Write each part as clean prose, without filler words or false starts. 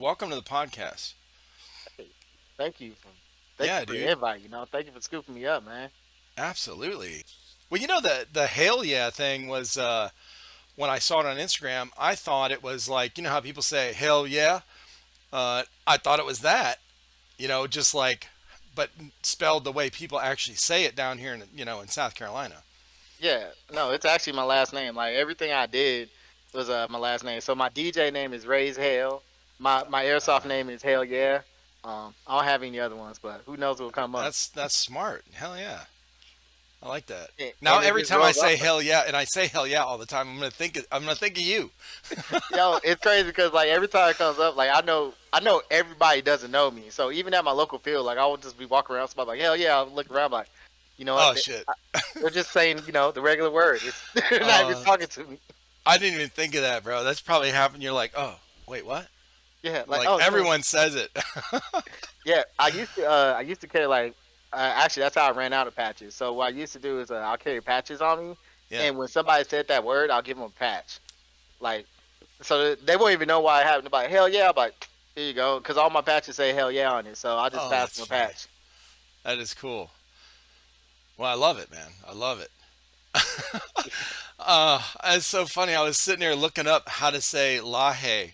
Welcome to the podcast. Hey, thank you for thank you Yeah, for the dude. invite. Thank you for scooping me up, man. Absolutely. Well, the Hale yeah thing was when I saw it on Instagram, I thought it was like, you know how people say hell yeah? I thought it was that, just like but spelled the way people actually say it down here in South Carolina. Yeah, no, it's actually my last name. Like everything I did was my last name. So my DJ name is Raise Hale. My airsoft Uh, name is Hell Yeah. I don't have any other ones, but who knows what'll come up. that's smart. Hell yeah. I like that. Now And it every just time I rolls off. say hell yeah, and I say hell yeah all the time, I'm gonna think of you. Yo, it's crazy because like every time it comes up, like I know everybody doesn't know me. So even at my local field, like I will just be walking around, somebody like Hell Yeah, I'll look around like, you know what? Oh shit. They're just saying, the regular word. They're not even Uh, talking to me. I didn't even think of that, bro. That's probably happened. You're like, oh, wait, what? Yeah, like Like oh no, everyone says it. yeah. I used to carry like actually that's how I ran out of patches. So what I used to do is I'll carry patches on me, Yeah. and when somebody said that word, I'll give them a patch. Like so they won't even know why I have it. Like hell yeah, I'm like here you go, because all my patches say hell yeah on it. So I'll just Oh, pass that's them a funny. patch. That is cool. Well, I love it, man. I love it. It's so funny. I was sitting there looking up how to say lahe.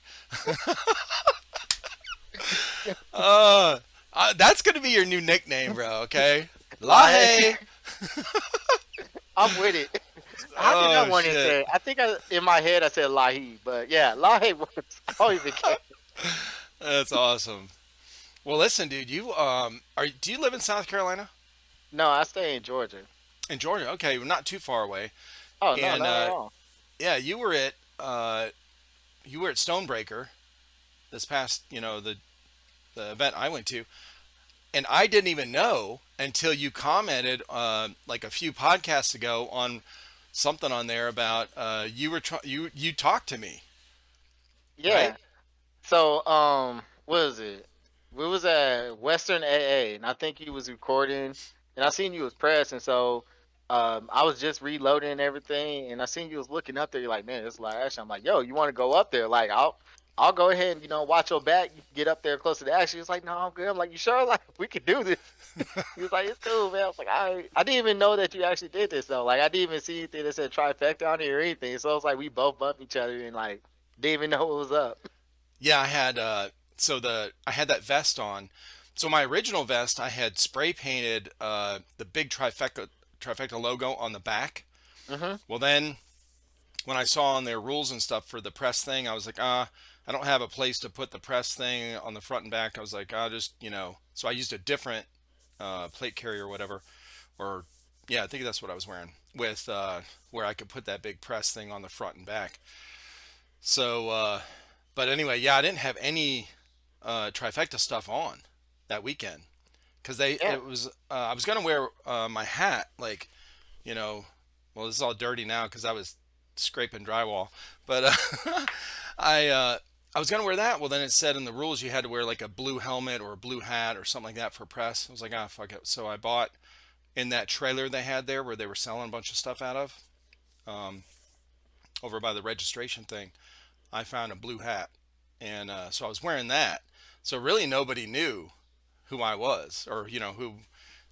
Uh, that's gonna be your new nickname, bro. Okay, Lie, lahe. I'm with it. How did that Oh one in shit. say? I think in my head I said lahi, but yeah, lahi works. I don't even care. That's awesome. Well, listen, dude. Do you live in South Carolina? No, I stay in Georgia. In Georgia? Okay, well, not too far away. Oh no, And not at all. yeah, you were at Stonebreaker this past, the event I went to, and I didn't even know until you commented like a few podcasts ago on something on there about you talked to me, right? Yeah. So, what is it? We was at Western AA, and I think you was recording, and I seen you was pressing. So, I was just reloading and everything, and I seen you was looking up there. You're like, man, it's like action. I'm like, yo, you want to go up there? Like, I'll go ahead and watch your back. You can get up there close to the action. He's like, no, I'm good. I'm like, you sure? Like, we could do this. He was like, it's cool, man. I was like, I didn't even know that you actually did this though. Like, I didn't even see anything that said trifecta on it or anything. So it was like we both bumped each other and like didn't even know what was up. Yeah, I had that vest on. So my original vest, I had spray painted the big trifecta logo on the back. Hmm. Well, then when I saw on their rules and stuff for the press thing, I was like, I don't have a place to put the press thing on the front and back. I was like, just, so I used a different plate carrier or whatever, or yeah, I think that's what I was wearing with where I could put that big press thing on the front and back. So, but anyway, yeah, I didn't have any trifecta stuff on that weekend because Yeah. it was I was gonna wear my hat like you know well, this is all dirty now because I was scraping drywall. But I uh, I was gonna wear that. Well, then it said in the rules you had to wear like a blue helmet or a blue hat or something like that for press. I was like, ah, fuck it. So I bought in that trailer they had there where they were selling a bunch of stuff out of um, over by the registration thing. I found a blue hat, and so I was wearing that. So really nobody knew who I was or who.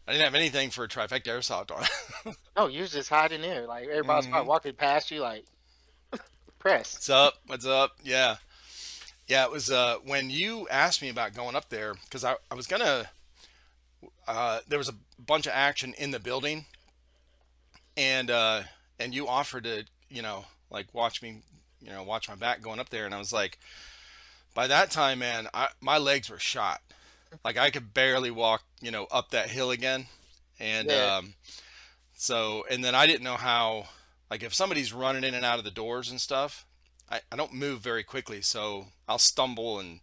I didn't have anything for Trifecta Airsoft on. No, you was just hiding there. Like everybody's Hmm. probably walking past you, like press. What's up? What's up? Yeah. Yeah, it was when you asked me about going up there because I was gonna. There was a bunch of action in the building, and you offered to like watch me, watch my back going up there, and I was like, by that time, man, my legs were shot. Like I could barely walk, up that hill again, and Yeah. and then I didn't know how, like if somebody's running in and out of the doors and stuff, I don't move very quickly, so I'll stumble and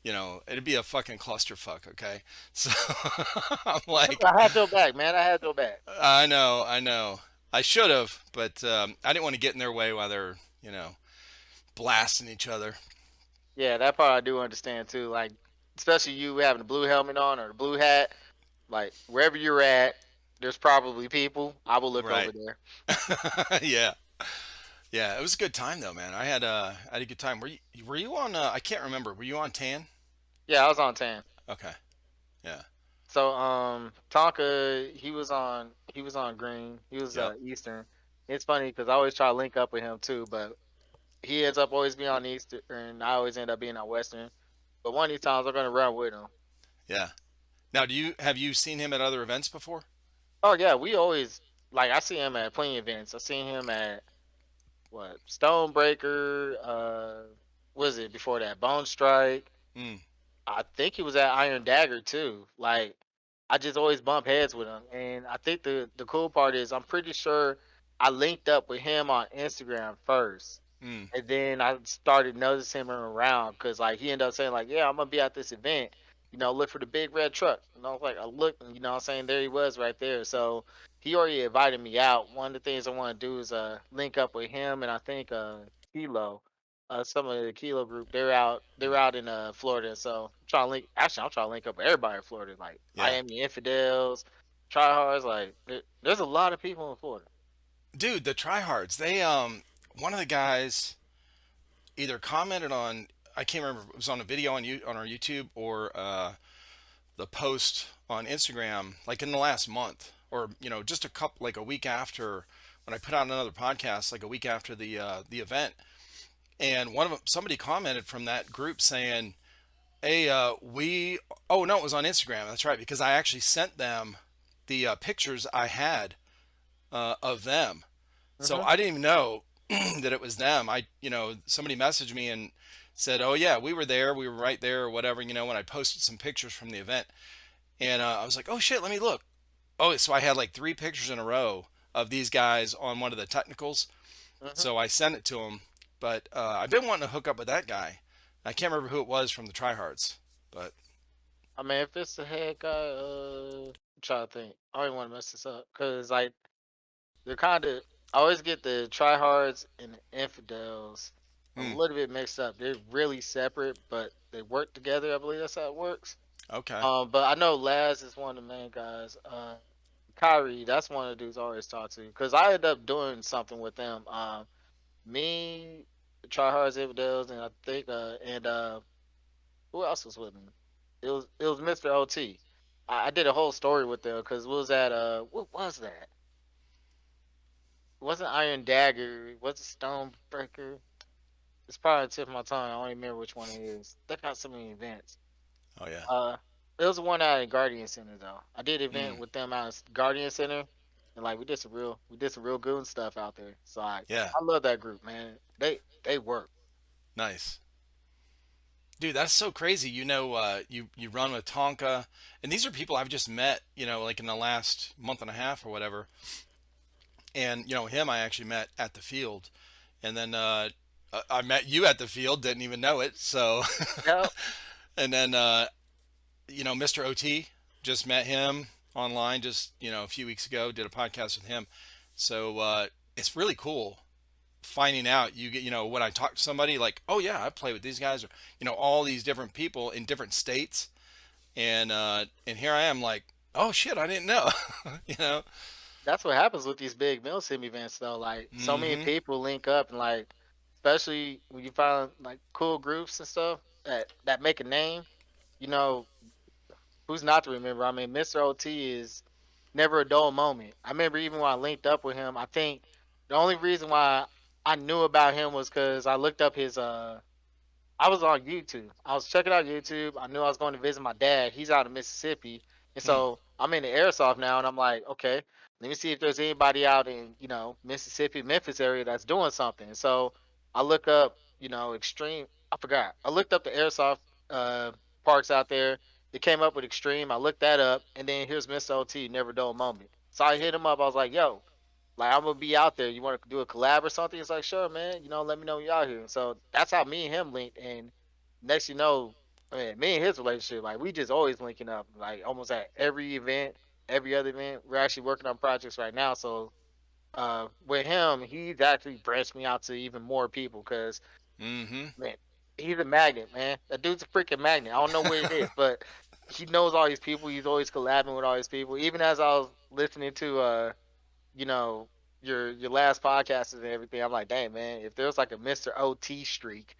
it'd be a fucking clusterfuck, okay? So I'm like, I had your back, man. I had your back. I know, I know. I should have, but I didn't want to get in their way while they're, blasting each other. Yeah, that part I do understand too. Like, especially you having the blue helmet on or the blue hat. Like wherever you're at, there's probably people. I will look over Right. there. Yeah. Yeah, it was a good time though, man. I had a good time. Were you on I can't remember. Were you on tan? Yeah, I was on tan. Okay. Yeah. So Tonka, he was on green. He was Yep. Eastern. It's funny because I always try to link up with him too, but he ends up always being on Eastern, and I always end up being on Western. But one of these times I'm gonna run with him. Yeah. Now, do you have you seen him at other events before? Oh yeah, we always like I see him at plenty of events. I seen him at what Stonebreaker, what is it before that? Bone Strike. Mm. I think he was at Iron Dagger too. Like I just always bump heads with him, and I think the cool part is I'm pretty sure I linked up with him on Instagram first, Mm. and then I started noticing him around because like he ended up saying like, yeah, I'm gonna be at this event, look for the big red truck. And I was like, I looked, and what I'm saying, there he was right there. So he already invited me out. One of the things I want to do is link up with him, and I think Kilo, some of the Kilo group, they're out in Florida. So I'm trying to link up with everybody in Florida, like Yeah. Miami Infidels, tryhards. Like there's a lot of people in Florida. Dude, the tryhards. They one of the guys either commented on, I can't remember, it was on a video on you on our YouTube or the post on Instagram like in the last month or just a couple like a week after when I put out another podcast like a week after the event. And one of them, somebody commented from that group saying, "Hey, we oh no, it was on Instagram. That's right, because I actually sent them the pictures I had of them. So Hmm. I didn't even know that it was them. Somebody messaged me and said, "Oh yeah, we were there. We were right there, or whatever." When I posted some pictures from the event, and I was like, "Oh shit, let me look." Oh, so I had like three pictures in a row of these guys on one of the technicals. Hmm. So I sent it to him. But I've been wanting to hook up with that guy. I can't remember who it was from the tryhards, but I mean, if it's the head guy, I'm trying to think. I don't even want to mess this up because like they're kind of. I always get the tryhards and the infidels a hmm, little bit mixed up. They're really separate, but they work together. I believe that's how it works. okay. But I know Laz is one of the main guys. Kyrie, that's one of the dudes I always talk to because I ended up doing something with them. Me, the tryhards, infidels, and I think who else was with me? It was Mr. OT. I did a whole story with them because we was at what was that? It wasn't Iron Dagger. It wasn't Stonebreaker. It's probably the tip of my tongue. I don't even remember which one it is. They got so many events. Oh yeah. Uh, it was one out at Guardian Center though. I did an event Hmm. with them out at Guardian Center, and like we did some real goon stuff out there. So Yeah. I love that group, man. They work. Nice. Dude, that's so crazy. You run with Tonka, and these are people I've just met, like in the last month and a half or whatever. And him I actually met at the field, and then I met you at the field, didn't even know it. So, Yep. and then Mr. OT, just met him online just a few weeks ago. Did a podcast with him, so it's really cool finding out you get when I talk to somebody like, oh yeah, I play with these guys, or all these different people in different states, and here I am like, oh shit, I didn't know. you know That's what happens with these big MilSim events though. Like so many mm-hmm. people link up and like especially when you find like cool groups and stuff that make a name, you know, who's not to remember? I mean, Mr. OT is never a dull moment. I remember even when I linked up with him, I think the only reason why I knew about him was because I looked up his I was on YouTube. I was checking out YouTube. I knew I was going to visit my dad. He's out of Mississippi. And Hmm. so I'm in the Airsoft now and I'm like, okay, let me see if there's anybody out in, Mississippi, Memphis area that's doing something. So I look up, Extreme. I forgot. I looked up the Airsoft uh, parks out there. It came up with Extreme. I looked that up. And then here's Mr. OT, Never Dull Moment. So I hit him up. I was like, yo, like I'm gonna be out there. You want to do a collab or something? It's like, sure, man. Let me know when you're out here. And so that's how me and him linked. And next, I mean, me and his relationship, like we just always linking up, like almost at every event, every other event. We're actually working on projects right now. So with him, he's actually branched me out to even more people because Mm-hmm. man, he's a magnet, man. That dude's a freaking magnet. I don't know what it is, but he knows all these people. He's always collabing with all these people. Even as I was listening to you know, your last podcast and everything. I'm like, dang man, if there was like a Mr. OT streak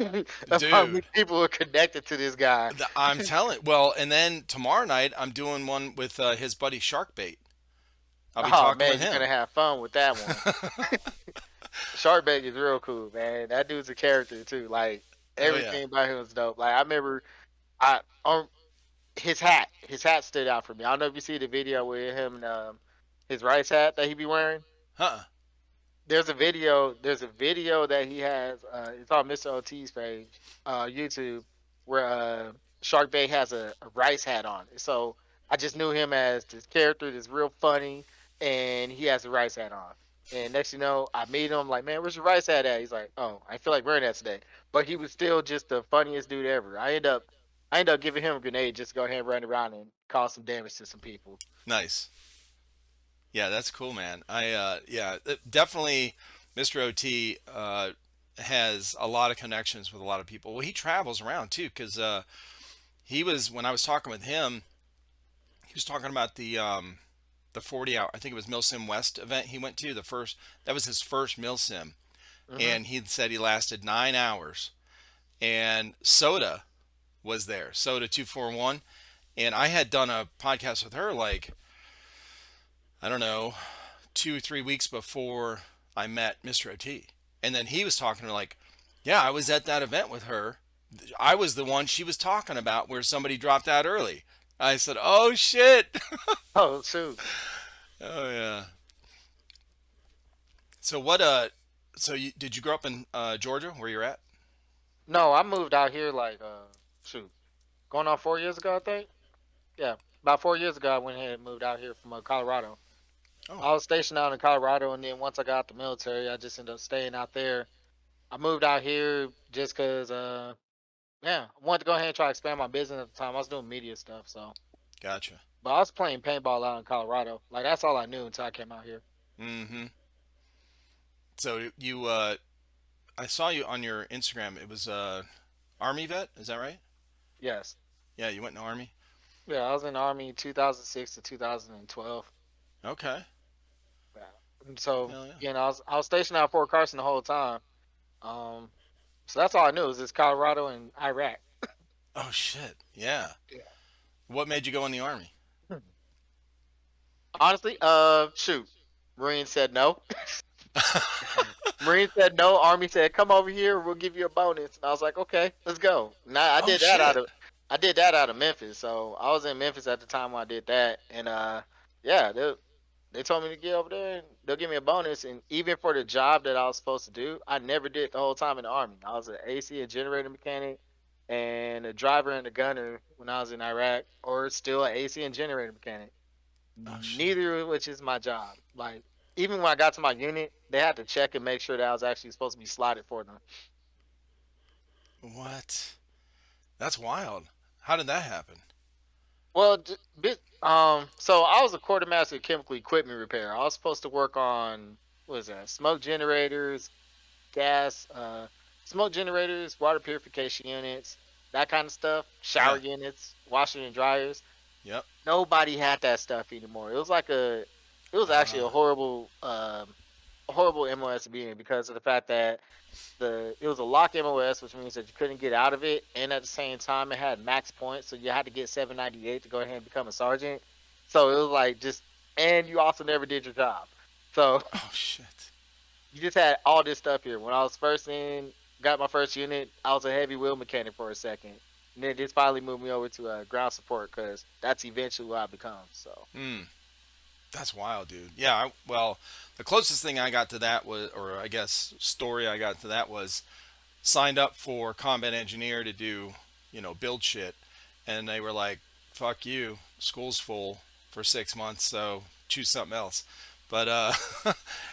of how many Dude. people are connected to this guy. I'm telling. Well, and then tomorrow night I'm doing one with his buddy Sharkbait. I'll be Oh talking man, with you're gonna him. have fun with that one. Sharkbait is real cool, man. That dude's a character too. Like Oh yeah. everything about him is dope. Like I remember, I his hat stood out for me. I don't know if you see the video with him and his rice hat that he be wearing. Huh. There's a video that he has. It's on Mr. OT's page, YouTube, where Shark Bay has a rice hat on. So I just knew him as this character that's real funny, and he has a rice hat on. And next you know, I meet him like, man, where's your rice hat at? He's like, oh, I feel like wearing that today. But he was still just the funniest dude ever. I end up giving him a grenade just to go ahead and run around and cause some damage to some people. Nice. Yeah, that's cool, man. Definitely Mr. OT has a lot of connections with a lot of people. Well, he travels around too cuz he was when I was talking with him, he was talking about the 40 hour, I think it was MilSim West event he went to, the first that was his first MilSim, Hmm. and he said he lasted 9 hours, and Soda was there. Soda 241, and I had done a podcast with her like I don't know, 2 or 3 weeks before I met Mr. OT. And then he was talking to her like, yeah, I was at that event with her. I was the one she was talking about where somebody dropped out early. I said, oh shit. Oh shoot. Oh yeah. So did you grow up in Georgia where you're at? No, I moved out here like shoot, going on 4 years ago, I think. Yeah, about 4 years ago, I went ahead and moved out here from Colorado. Oh, I was stationed out in Colorado, and then once I got out the military, I just ended up staying out there. I moved out here just cause yeah, I wanted to go ahead and try to expand my business at the time. I was doing media stuff, so. gotcha. But I was playing paintball out in Colorado. Like that's all I knew until I came out here. Mm-hmm. So you I saw you on your Instagram. It was Army vet, is that right? Yes. Yeah, you went in the Army. Yeah, I was in the Army 2006 to 2012. Okay. Yeah. And so, Hell yeah. I was stationed out at Fort Carson the whole time. Um, so that's all I knew is this Colorado and Iraq. Oh shit. Yeah. Yeah. What made you go in the Army? Honestly, shoot, Marine said no. Marine said no. Army said, "Come over here. We'll give you a bonus." And I was like, "Okay, let's go." Now Oh shit. I did that out of Memphis. So I was in Memphis at the time when I did that, and yeah, they told me to get over there and they'll give me a bonus. And even for the job that I was supposed to do, I never did the whole time in the Army. I was an AC and generator mechanic and a driver and a gunner when I was in Iraq, or still an AC and generator mechanic. Oh shit. Neither of which is my job. Like even when I got to my unit, they had to check and make sure that I was actually supposed to be slotted for them. What? That's wild. How did that happen? Well, so I was a quartermaster of chemical equipment repair. I was supposed to work on what is that? Smoke generators, gas, smoke generators, water purification units, that kind of stuff. Shower Yeah. units, washer and dryers. Yep. Nobody had that stuff anymore. It was actually Uh, a horrible MOS to be in because of the fact that it was a lock MOS, which means that you couldn't get out of it, and at the same time it had max points, so you had to get 798 to go ahead and become a sergeant. So it was like just, and you also never did your job. So oh shit. you just had all this stuff here. When I was first in, got my first unit, I was a heavy wheel mechanic for a second, and then this finally moved me over to ground support because that's eventually what I become. So Hmm. That's wild, dude. Yeah. Well, the closest thing I got to that was, or I guess story I got to that was signed up for combat engineer to do, build shit, and they were like, "Fuck you, school's full for 6 months, so choose something else." But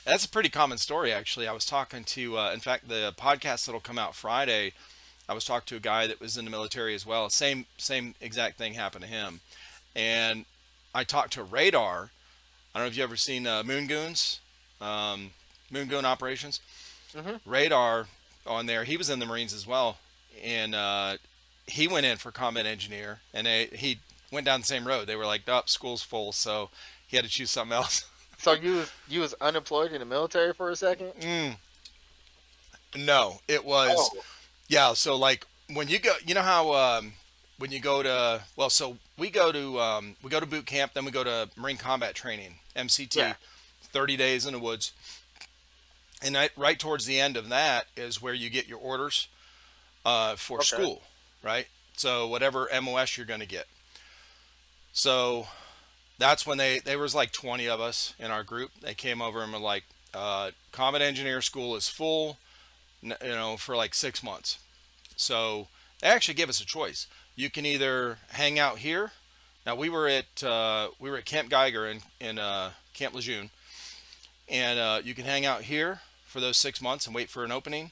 that's a pretty common story, actually. I was talking to, in fact, the podcast that'll come out Friday. I was talking to a guy that was in the military as well. Same exact thing happened to him, and I talked to Radar. I don't know if you ever seen Moon Goons, um, Moon Goon Operations. hmm Radar on there. He was in the Marines as well, and he went in for combat engineer, and he went down the same road. They were like, "Up, school's full," so he had to choose something else. So you was unemployed in the military for a second? Mm, no, it was Oh, yeah. So like when you go, you know how when you go to well, so we go to boot camp, then we go to Marine Combat Training yeah. (MCT), 30 days in the woods, and right towards the end of that is where you get your orders for Okay. school, right? So whatever MOS you're going to get. So that's when they was like 20 of us in our group. They came over and were like, combat engineer school is full, for like 6 months. So they actually give us a choice. You can either hang out here. Now we were at Camp Geiger in Camp Lejeune, and you can hang out here for those 6 months and wait for an opening,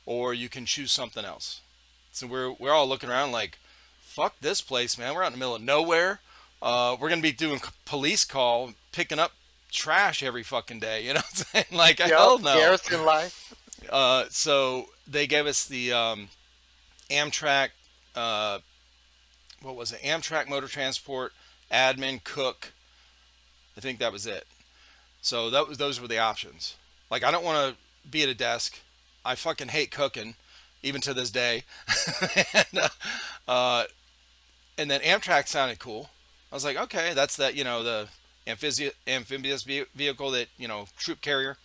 or you can choose something else. So we're all looking around like, fuck this place, man. We're out in the middle of nowhere. We're gonna be doing police call, picking up trash every fucking day. You know what I'm saying? Like Yep. hell no. Garrison life. So they gave us the Amtrak. Uh, what was it? Amtrak motor transport, admin, cook. I think that was it. So those were the options. Like I don't want to be at a desk. I fucking hate cooking, even to this day. and, uh, and then Amtrak sounded cool. I was like, okay, that's that, the amphibious vehicle that, troop carrier,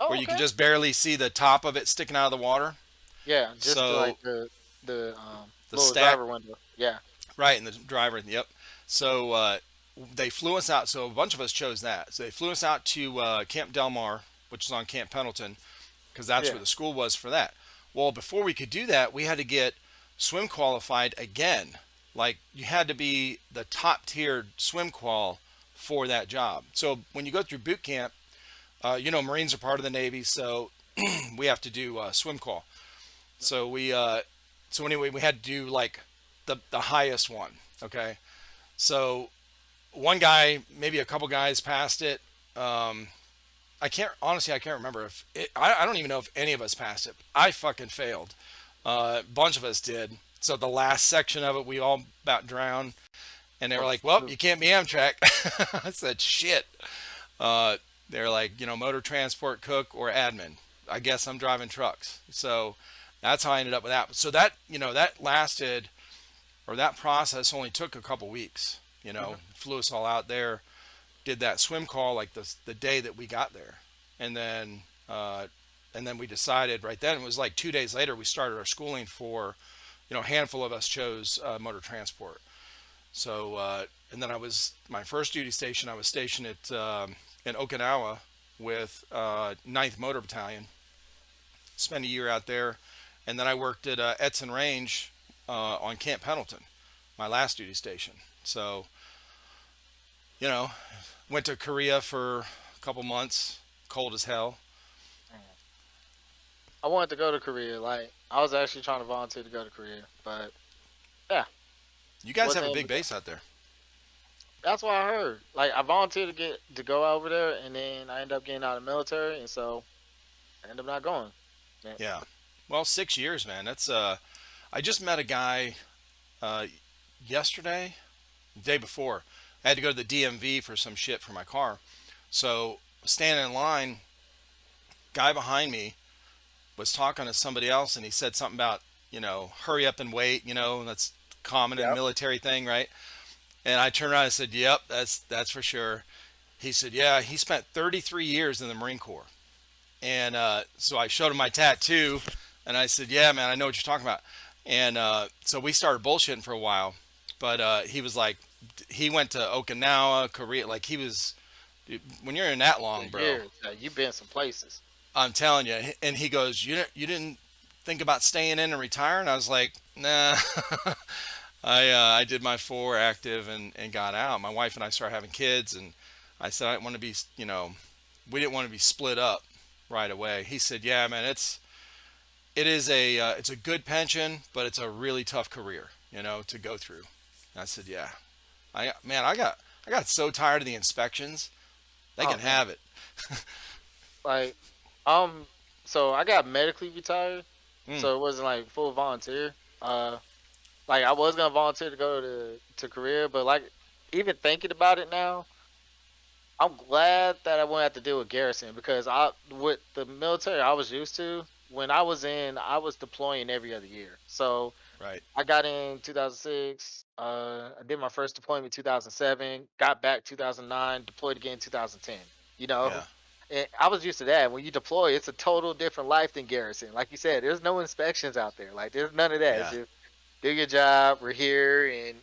Oh, where you can okay. just barely see the top of it sticking out of the water. Yeah, just So like the the little stack, driver window. Yeah. right, and the driver, yep. So they flew us out. So a bunch of us chose that. So they flew us out to Camp Del Mar, which is on Camp Pendleton, because that's Yeah. where the school was for that. Well, before we could do that, we had to get swim qualified again. Like you had to be the top tiered swim qual for that job. So when you go through boot camp, Marines are part of the Navy, so we have to do swim qual. So so anyway, we had to do like the highest one. Okay, so one guy, maybe a couple guys passed it. Um, I can't remember if I don't even know if any of us passed it. I fucking failed. A bunch of us did. So the last section of it, we all about drowned, and they were Oh, like, "Well, shoot. you can't be Amtrak." I said, "Shit." Uh, they're like, motor transport cook or admin. I guess I'm driving trucks. So that's how I ended up with that. So that lasted, or that process only took a couple weeks. Mhm. Flew us all out there, did that swim call like the day that we got there, and then we decided right then. It was like 2 days later we started our schooling for, a handful of us chose motor transport. So and then I was my first duty station. I was stationed at in Okinawa with 9th Motor Battalion. Spent a year out there, and then I worked at Edson Range on Camp Pendleton, my last duty station. So you know, went to Korea for a couple months, cold as hell. Man. I wanted to go to Korea. Like I was actually trying to volunteer to go to Korea, but yeah, You guys have wasn't a able big to go. base out there. That's what I heard. Like I volunteered to go over there, and then I ended up getting out of the military, and so I ended up not going. Man. Yeah. Well, 6 years, man. That's I just met a guy uh, yesterday, the day before. I had to go to the DMV for some shit for my car. So standing in line, guy behind me was talking to somebody else, and he said something about hurry up and wait. That's common in Yep. military thing, right? And I turned around and said, "Yep, that's for sure." He said, "Yeah, he spent 33 years in the Marine Corps." And so I showed him my tattoo, and I said, "Yeah, man, I know what you're talking about." And so we started bullshitting for a while, but he was like, he went to Okinawa, Korea, like he was. Dude, when you're in that For long, bro, years, you've been some places. I'm telling you. And he goes, you didn't think about staying in and retiring?" I was like, "Nah." I did my 4 active and got out. My wife and I started having kids, and I said I didn't want to be, we didn't want to be split up right away. He said, "Yeah, man, it's a good pension, but it's a really tough career, to go through." And I said, "Yeah, I got so tired of the inspections. They Oh can man, have it." like um, so I got medically retired, Mm, so it wasn't like full volunteer. Like I was gonna volunteer to go to Korea, but like even thinking about it now, I'm glad that I won't have to deal with garrison because I with the military I was used to when I was in I was deploying every other year. So Right. I got in 2006. I did my first deployment 2007. Got back 2009. Deployed again 2010. You Yeah. know, and I was used to that. When you deploy, it's a total different life than garrison. Like you said, there's no inspections out there. Like there's none of that. It's Yeah. just do your job. We're here, and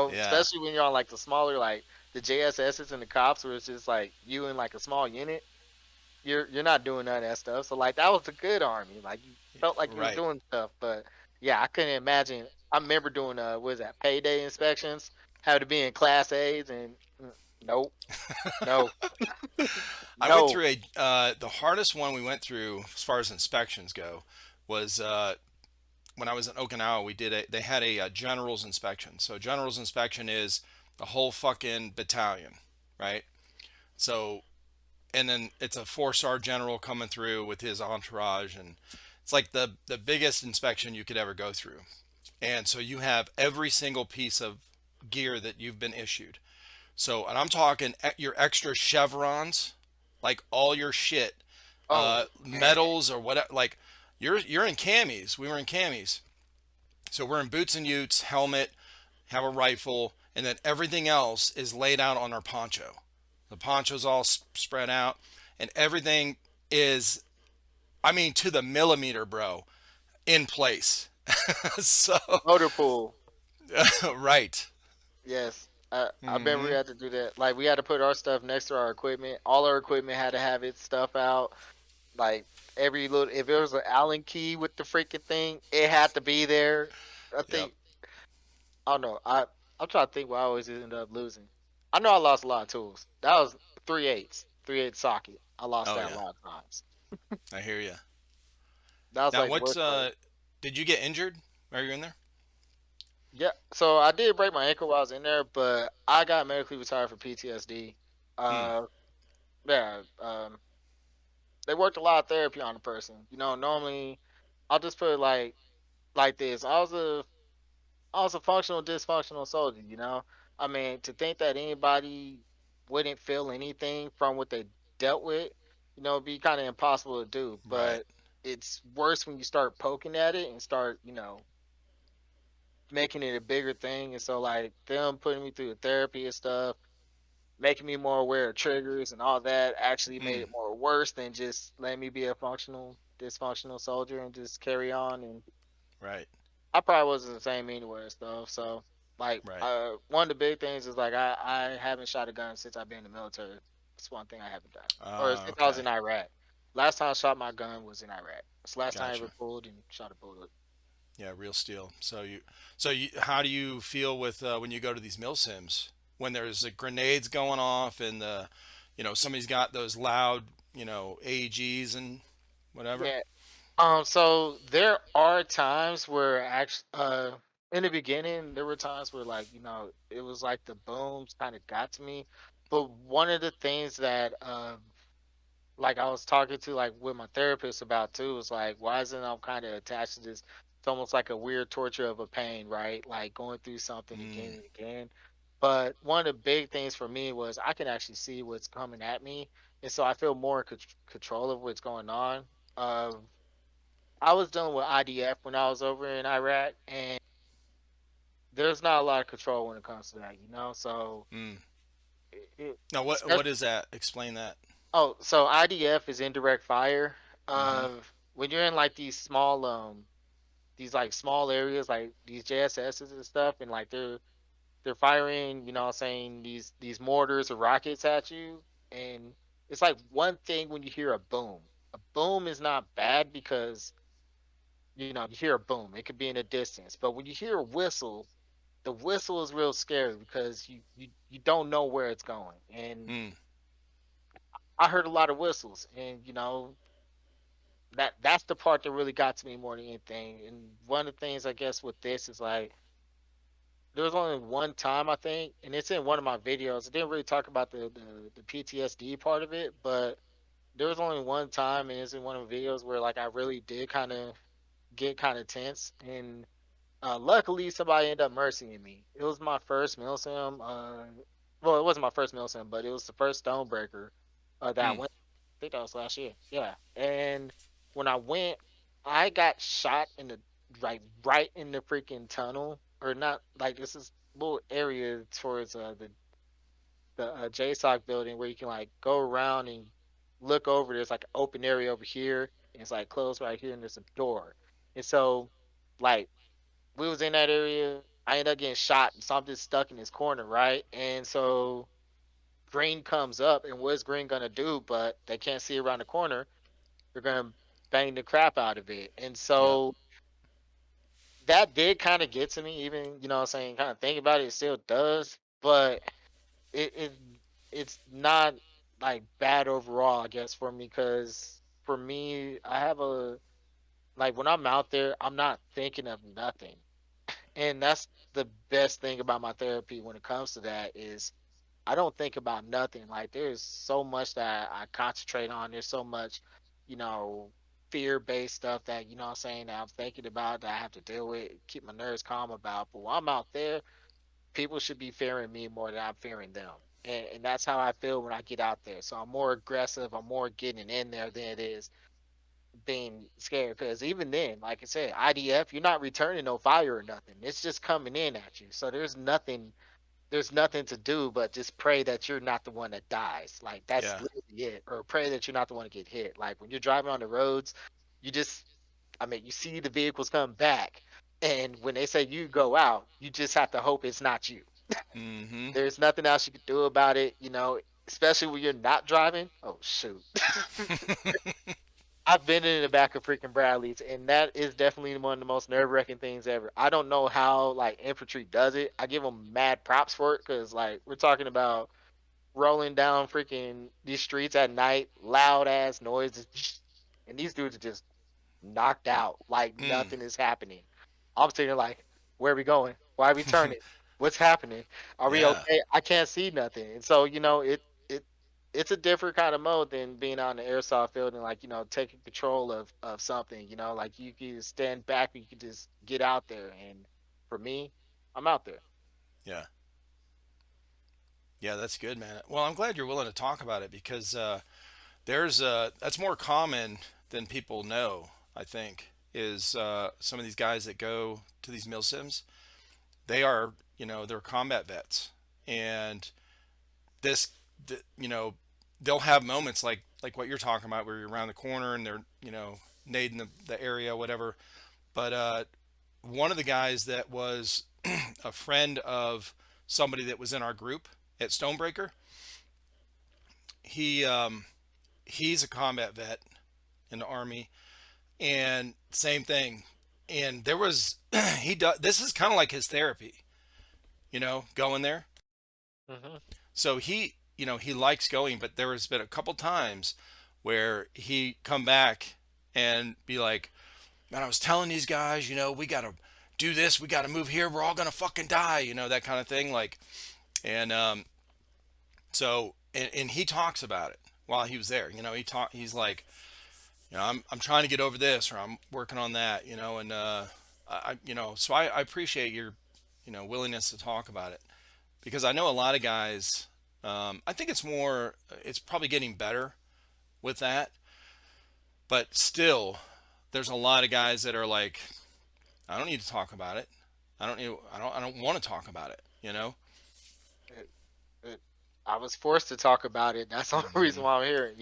Yeah. especially when you're on like the smaller like the JSSs and the cops, where it's just like you in like a small unit. You're not doing none of that stuff. So like that was a good army. Like you felt like you were Right. doing stuff. But yeah, I couldn't imagine. I remember doing what was that payday inspections, having to be in class A's and nope, no, I went no. through a the hardest one we went through as far as inspections go was when I was in Okinawa. They had a, general's inspection. So general's inspection is the whole fucking battalion, right? So and then it's a four-star general coming through with his entourage, and it's like the biggest inspection you could ever go through. And so you have every single piece of gear that you've been issued. So, and I'm talking your extra chevrons, like all your shit, Oh man, medals or whatever. Like you're in camis. We were in camis, so we're in boots and utes, helmet, have a rifle, and then everything else is laid out on our poncho. The poncho's all spread out, and everything is, I mean, to the millimeter, bro, in place. So, motor pool. right. Yes. I remember we Mm-hmm. had to do that. Like we had to put our stuff next to our equipment. All our equipment had to have its stuff out. Like every little, if there was an Allen key with the freaking thing, it had to be there. I Yep. think I don't know. I'm trying to think why I always end up losing. I know I lost a lot of tools. That was 3/8 socket. I lost Oh that a yeah. lot of times. I hear you. That was Now, like the what's worst part. did you get injured while you were in there? Yeah. So I did break my ankle while I was in there, but I got medically retired for PTSD. Hmm. Yeah. They worked a lot of therapy on the person. Normally I'll just put it like this. I was a functional, dysfunctional soldier, I mean, to think that anybody wouldn't feel anything from what they dealt with, it'd be kind of impossible to do. Right. But it's worse when you start poking at it and start, making it a bigger thing. And so, like, them putting me through the therapy and stuff, making me more aware of triggers and all that actually made Hmm. it more worse than just letting me be a functional, dysfunctional soldier and just carry on. And Right. I probably wasn't the same anyway and stuff. So like Right. one of the big things is like I haven't shot a gun since I've been in the military. It's one thing I haven't done. Or since I was Okay. in Iraq. Last time I shot my gun was in Iraq. It's the last time I ever Gotcha. pulled and shot a bullet. Yeah, real steel. How do you feel with when you go to these MilSims when there's grenades going off and somebody's got those loud, AEGs and whatever? Yeah. So there are times where actually in the beginning there were times where like, it was like the booms kind of got to me. But one of the things that like I was talking to like with my therapist about too was like why isn't I'm kind of attached to this? It's almost like a weird torture of a pain, right? Like going through something again Mm, and again. But one of the big things for me was I can actually see what's coming at me, and so I feel more in control of what's going on. Uh, I was dealing with IDF when I was over in Iraq, and there's not a lot of control when it comes to that. So mm. it, Now, what especially is that? Explain that. so IDF is indirect fire. Mm-hmm. When you're in like these like small areas like these JSSs and stuff, and like they're firing, what I'm saying, these mortars or rockets at you, and it's like one thing when you hear a boom. A boom is not bad because you hear a boom. It could be in a distance, but when you hear a whistle, the whistle is real scary because you don't know where it's going. And Mm, I heard a lot of whistles, and that's the part that really got to me more than anything. And one of the things I guess with this is like there was only one time I think, and it's in one of my videos. I didn't really talk about the PTSD part of it, but there was only one time, and it's in one of the videos where like I really did kind of get kind of tense, and luckily somebody ended up mercying me. It was my first MilSim. well, it wasn't my first MilSim, but it was the first Stonebreaker that I Mm. went. I think that was last year. Yeah, and when I went, I got shot in the right in the freaking tunnel, or not like this is little area towards the JSOC building where you can like go around and look over. There's like an open area over here, and it's like closed right here, and there's a door. And so, like we was in that area. I ended up getting shot, and so I'm just stuck in this corner, right? And so Green comes up, and what's Green gonna do? But they can't see around the corner. They're gonna bang the crap out of it, and Yeah. so that did kind of get to me. Even what I'm saying, kind of think about it, it still does, but it it's not like bad overall, I guess, for me because for me, I have a like when I'm out there, I'm not thinking of nothing, and that's the best thing about my therapy when it comes to that is I don't think about nothing. Like there's so much that I concentrate on. There's so much, you know, fear based stuff that what I'm saying that I'm thinking about that I have to deal with, keep my nerves calm about. But while I'm out there, people should be fearing me more than I'm fearing them. And that's how I feel when I get out there. So I'm more aggressive. I'm more getting in there than it is being scared. Because even then, like I said, IDF, you're not returning no fire or nothing. It's just coming in at you. So there's nothing to do but just pray that you're not the one that dies. Like that's Yeah. literally it. Or pray that you're not the one to get hit. Like when you're driving on the roads, you just you see the vehicles come back. And when they say you go out, you just have to hope it's not you. Mm-hmm. There's nothing else you can do about it, especially when you're not driving. Oh shoot. I've been in the back of freaking Bradleys, and that is definitely one of the most nerve-wracking things ever. I don't know how like infantry does it. I give them mad props for it because like we're talking about rolling down freaking these streets at night, loud ass noises, and these dudes are just knocked out, like Mm. nothing is happening. I'm sitting there like, where are we going? Why are we turning? What's happening? Are we Yeah. okay? I can't see nothing. And so, it it's a different kind of mode than being on the airsoft field and like, taking control of something, like you can stand back and you can just get out there. And for me, I'm out there. Yeah. Yeah, that's good, man. Well, I'm glad you're willing to talk about it because there's that's more common than people know. I think is some of these guys that go to these mil sims. They are, they're combat vets, and this, you know, they'll have moments like what you're talking about, where you're around the corner and they're, nading the area, whatever. But one of the guys that was a friend of somebody that was in our group at Stonebreaker, he he's a combat vet in the army, and same thing. And there was he does this is kind of like his therapy, going there. Hmm. So he likes going, but there has been a couple times where he come back and be like, "Man, I was telling these guys, we got to do this, we got to move here, we're all gonna fucking die," that kind of thing. Like, and and he talks about it while he was there. He's like, I'm trying to get over this, or I'm working on that, and so I appreciate your, willingness to talk about it, because I know a lot of guys. I think it's probably getting better with that, but still, there's a lot of guys that are like, I don't need to talk about it. I don't want to talk about it. It, it, I was forced to talk about it. That's the only Hmm. reason why I'm here.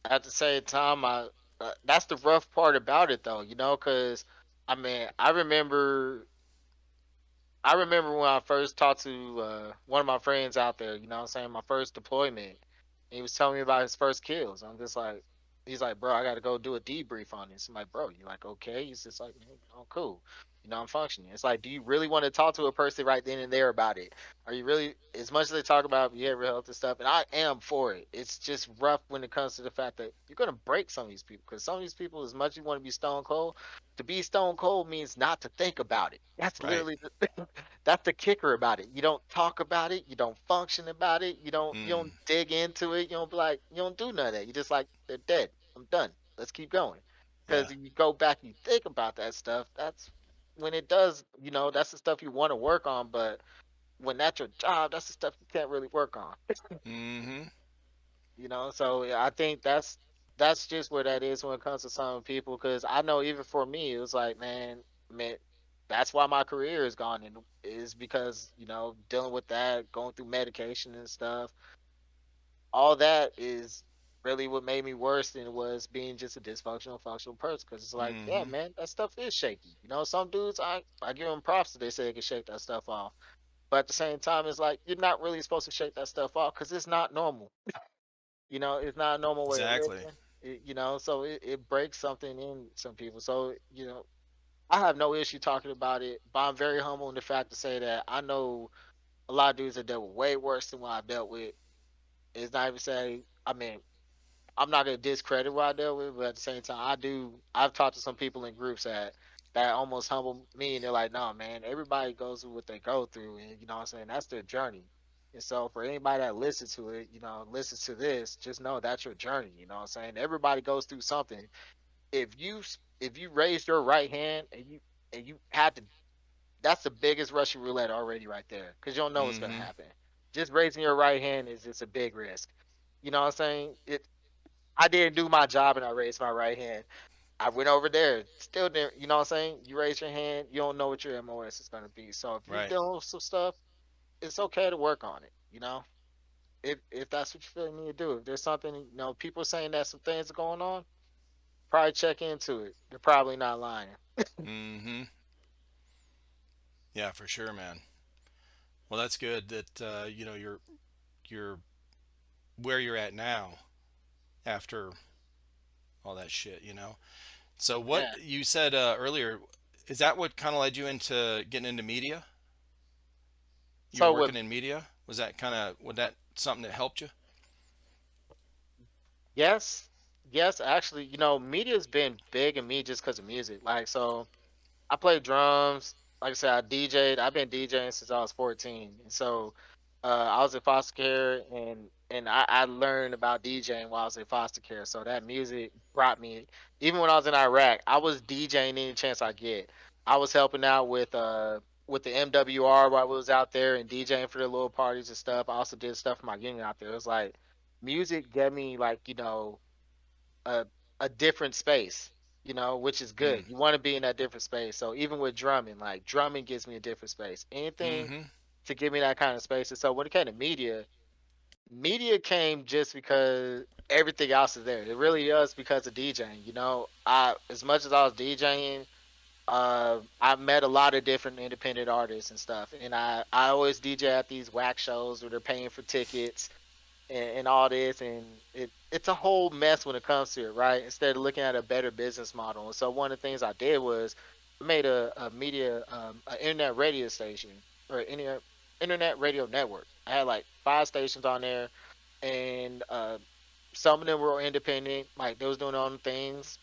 At the same time, that's the rough part about it, though. Because I remember when I first talked to one of my friends out there. What I'm saying, my first deployment. He was telling me about his first kills. I'm just like, he's like, bro, I got to go do a debrief on this. I'm like, bro, you like okay? He's just like, man, cool. I'm functioning. It's like, do you really want to talk to a person right then and there about it? Are you really, as much as they talk about behavioral health and stuff, and I am for it. It's just rough when it comes to the fact that you're gonna break some of these people because some of these people, as much as you want to be stone cold, to be stone cold means not to think about it. That's Right. literally that's the kicker about it. You don't talk about it. You don't function about it. You don't you Mm. don't dig into it. You don't be like you don't do none of that. You just like they're dead. I'm done. Let's keep going. Yeah. Because if you go back and you think about that stuff, that's when it does. That's the stuff you want to work on. But when that's your job, that's the stuff you can't really work on. Mm-hmm. So yeah, I think that's just where that is when it comes to some people. Because I know even for me, it was like, man, that's why my career is gone, and is because dealing with that, going through medication and stuff. All that is really what made me worse than it was being just a dysfunctional, functional person. Because it's like, yeah, Mm-hmm. man, that stuff is shaky. Some dudes, I give them props that they say they can shake that stuff off. But at the same time, it's like you're not really supposed to shake that stuff off because it's not normal. It's not a normal way of Exactly. living. So it breaks something in some people. So I have no issue talking about it, but I'm very humble in the fact to say that I know a lot of dudes that dealt with way worse than what I've dealt with. It's not even say, I mean, I'm not gonna discredit what I dealt with, but at the same time, I do. I've talked to some people in groups that almost humble me, and they're like, "No, man, everybody goes through what they go through, and what I'm saying, that's their journey." And so, for anybody that listens to it, listens to this, just know that's your journey. You know what I'm saying? Everybody goes through something. If you raise your right hand and you had to, that's the biggest Russian roulette already right there, because you don't know what's gonna Mm-hmm. happen. Just raising your right hand is just a big risk. You know what I'm saying? I didn't do my job and I raised my right hand. I went over there, still didn't. You know what I'm saying? You raise your hand, you don't know what your MOS is gonna be. So if you're Right. dealing with some stuff, it's okay to work on it. If that's what you feel you need to do. If there's something, people saying that some things are going on, probably check into it. They're probably not lying. Mm-hmm. Yeah, for sure, man. Well, that's good that you're where you're at now after all that shit. So what Yeah. you said earlier, is that what kind of led you into getting into media? You were So with working in media. Was that was that something that helped you? yes, yes, actually, media's been big in me just because of music. Like so, I play drums. Like I said, I DJ'd. I've been DJing since I was 14, and so I was in foster care, and I learned about DJing while I was in foster care. So that music brought me. Even when I was in Iraq, I was DJing any chance I get. I was helping out with the MWR while I was out there and DJing for the little parties and stuff. I also did stuff for my union out there. It was like music gave me like a a different space, which is Mm. good. You want to be in that different space. So even with drumming, like drumming gives me a different space. Anything Mm-hmm. to give me that kind of space. And so when it came to media, media came just because everything else is there. It really is because of DJing. I as much as I was DJing, I met a lot of different independent artists and stuff. And I always DJ at these whack shows where they're paying for tickets and all this, and it's a whole mess when it comes to it, right? Instead of looking at a better business model. And so one of the things I did was I made a media an internet radio station, or internet radio network. I had like 5 stations on there, and some of them were independent, like they was doing their own things.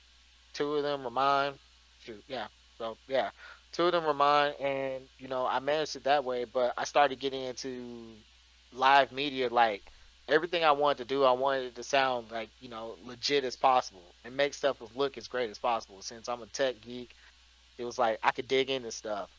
Two of them were mine. Shoot, yeah. So yeah, two of them were mine, and I managed it that way. But I started getting into live media, like everything I wanted to do. I wanted it to sound like legit as possible and make stuff look as great as possible. Since I'm a tech geek, it was like I could dig into stuff.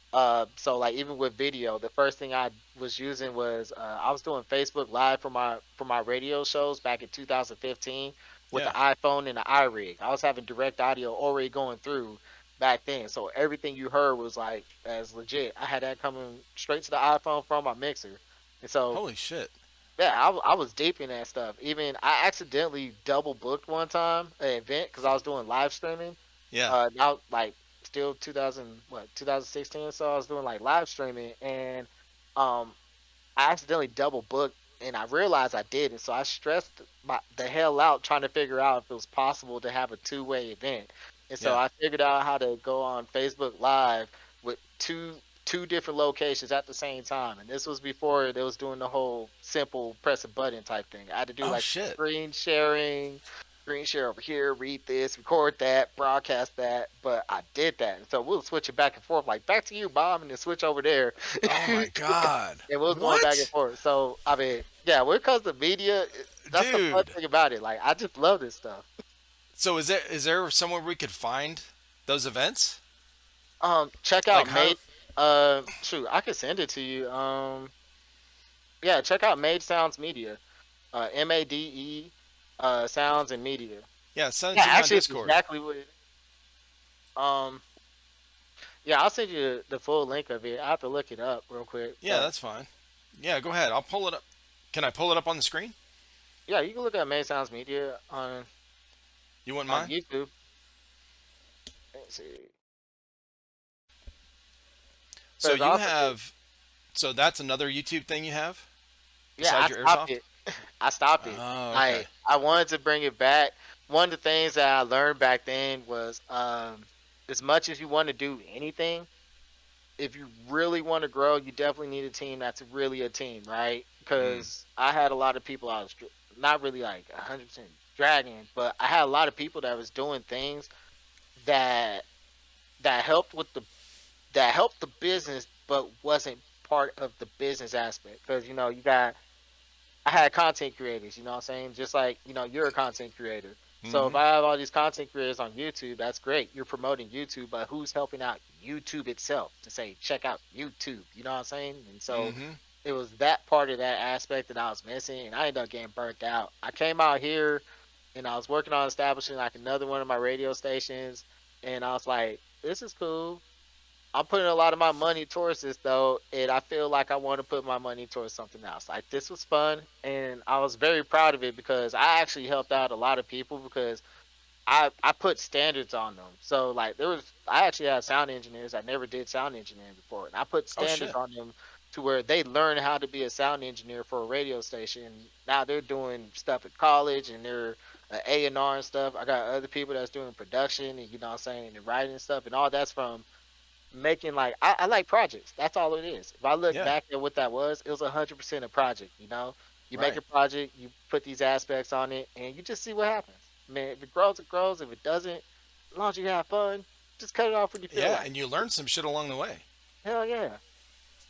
So like even with video, the first thing I was using was I was doing Facebook Live for my radio shows back in 2015 with the Yeah. iPhone and the iRig. I was having direct audio already going through back then, so everything you heard was like as legit. I had that coming straight to the iPhone from my mixer, and so Holy shit. yeah, I was deep in that stuff. Even I accidentally double booked one time an event because I was doing live streaming. Yeah. Now like still 2000 what 2016, so I was doing like live streaming, and um I accidentally double booked, and I realized I did it. So I stressed the hell out trying to figure out if it was possible to have a two-way event. And so Yeah. I figured out how to go on Facebook Live with two different locations at the same time. And this was before they was doing the whole simple press a button type thing. I had to do Oh like shit. screen share over here, read this, record that, broadcast that. But I did that. And so we'll switch it back and forth, like back to you, Bob, and then switch over there. Oh my god. And we was going back and What? forth. So I mean, yeah, when it comes to media, that's the fun Dude. thing about it. Like I just love this stuff. So is there somewhere we could find those events? Check Like out how? Mate. Shoot, I can send it to you. Yeah, check out Made Sounds Media. MADE Sounds and Media. Yeah, send it Yeah, to me on actually, it's Discord. exactly what it is. Um, yeah, I'll send you the full link of it. I have to look it up real quick, Yeah, but that's fine. Yeah, go ahead. I'll pull it up. Can I pull it up on the screen? yeah, you can look at Made Sounds Media You wouldn't on mind? YouTube. Let's see, So because I you also did. have, so that's another YouTube thing you have Yeah, besides I your stopped airsoft? it. I stopped it. Oh, okay. I wanted to bring it back. One of the things that I learned back then was as much as you want to do anything, if you really want to grow, you definitely need a team that's really a team, right? Mm, Because I had a lot of people I was not really like 100% dragging, but I had a lot of people that was doing things that that helped with the that helped the business, but wasn't part of the business aspect. Because you got I had content creators, you know what I'm saying? Just like, you're a content creator. So if mm-hmm. I have all these content creators on YouTube, that's great. You're promoting YouTube, but who's helping out YouTube itself to say, check out YouTube? You know what I'm saying? And so Mm-hmm. it was that part of that aspect that I was missing, and I ended up getting burnt out. I came out here and I was working on establishing like another one of my radio stations, and I was like, this is cool. I'm putting a lot of my money towards this though, and I feel like I want to put my money towards something else. Like this was fun, and I was very proud of it because I actually helped out a lot of people because I put standards on them. So like I actually had sound engineers. I never did sound engineering before, and I put Oh standards shit. on them to where they learn how to be a sound engineer for a radio station. Now they're doing stuff at college and they're A&R and stuff. I got other people that's doing production and what I'm saying and writing and stuff, and all that's from making like I like projects. That's all it is. If I look Yeah, back at what that was, it was 100% a project. You make right. a project, you put these aspects on it, and you just see what happens. Man, if it grows, it grows. If it doesn't, as long as you have fun, just cut it off when you feel Yeah, like and you it. learn some shit along the way. Hell yeah.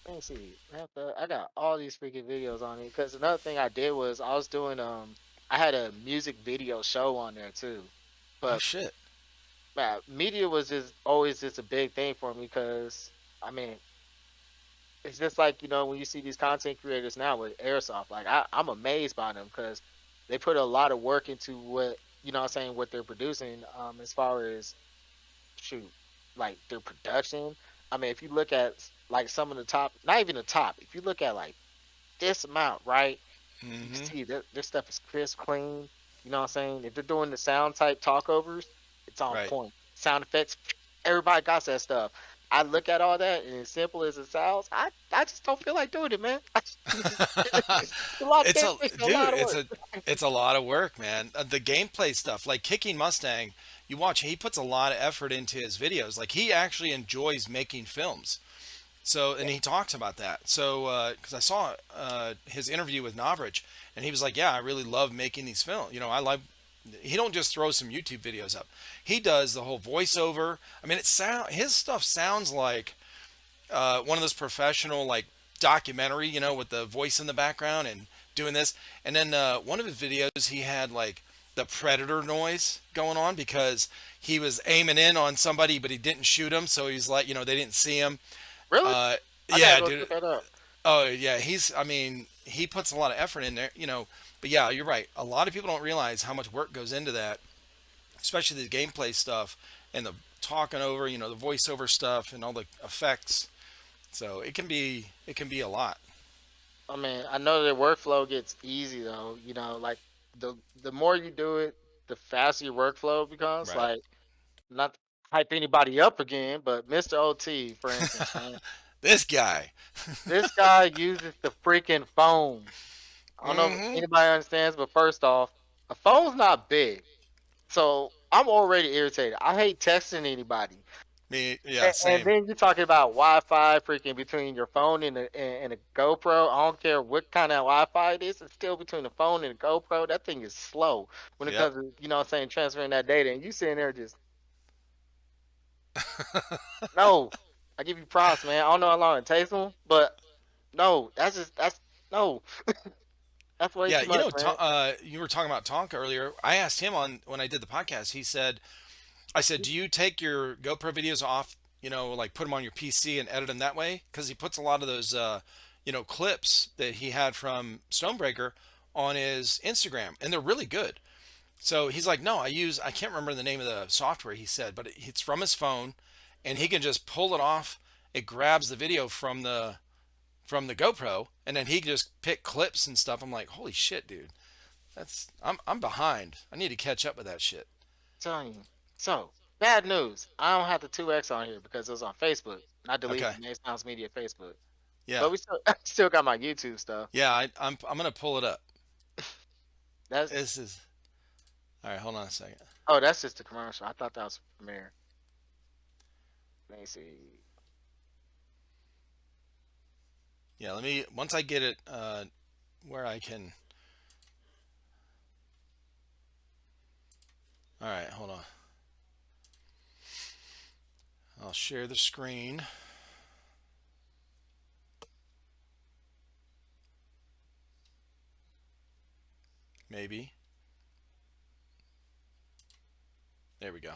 Let me see. I got all these freaking videos on it because another thing I did was I was doing I had a music video show on there too, Oh but shit. media was just always just a big thing for me because I mean it's just like when you see these content creators now with airsoft, like I'm amazed by them because they put a lot of work into what I'm saying, what they're producing, as far as shoot, like their production. I mean, if you look at like some of the top, not even the top, if you look at like this amount, right? You can Mm-hmm. see that their stuff is crisp, clean. You know what I'm saying? If they're doing the sound type talkovers, it's on Right. point. Sound effects, everybody got that stuff. I look at all that, and as simple as it sounds, I just don't feel like doing it, man. It's a lot It's a different, a dude. lot of work. It's a lot of work, man. The gameplay stuff, like Kicking Mustang, you watch. He puts a lot of effort into his videos. Like he actually enjoys making films. So, and he talks about that. So, because I saw his interview with Navrich, and he was like, "Yeah, I really love making these films. You know, I love." He don't just throw some YouTube videos up. He does the whole voiceover. I mean, his stuff sounds like one of those professional like documentary, you know, with the voice in the background and doing this. And then one of his videos, he had like the predator noise going on because he was aiming in on somebody, but he didn't shoot him. So he's like, you know, they didn't see him. Really? Uh, I gotta yeah, go dude. check that out. Oh, yeah. I mean, he puts a lot of effort in there, you know. But yeah, you're right. A lot of people don't realize how much work goes into that, especially the gameplay stuff and the talking over, you know, the voiceover stuff and all the effects. So it can be a lot. I mean, I know that workflow gets easy though. Like the more you do it, the faster your workflow becomes. Right. Like, not to hype anybody up again, but Mr. OT, for instance, man. This guy. This guy uses the freaking phone. I don't know if Mm-hmm. anybody understands, but first off, a phone's not big. So I'm already irritated. I hate texting anybody. Me, yeah, And same. then you're talking about Wi-Fi freaking between your phone and a GoPro. I don't care what kind of Wi-Fi it is. It's still between the phone and the GoPro. That thing is slow when it Yep. comes to what I'm saying, transferring that data. And you sitting there just no. I give you props, man. I don't know how long it takes them, but no, that's no. That's way Yeah, too you much, know, man. you were talking about Tonka earlier. I asked him on when I did the podcast. He said, "I said, do you take your GoPro videos off? You know, like put them on your PC and edit them that way? Because he puts a lot of those clips that he had from Stonebreaker on his Instagram, and they're really good. So he's like, no, I can't remember the name of the software he said, but it's from his phone, and he can just pull it off. It grabs the video from the GoPro, and then he can just pick clips and stuff. I'm like, holy shit, dude, I'm behind. I need to catch up with that shit. Telling you. So bad news. I don't have the 2x on here because it was on Facebook. And I deleted Okay, the Nate Sounds Media Facebook. yeah, But we still still got my YouTube stuff. yeah, I'm gonna pull it up. That's This is all right. Hold on a second. oh, that's just a commercial. I thought that was premiere. Let me see. Yeah, let me once I get it where I can. All right, hold on. I'll share the screen. Maybe. There we go.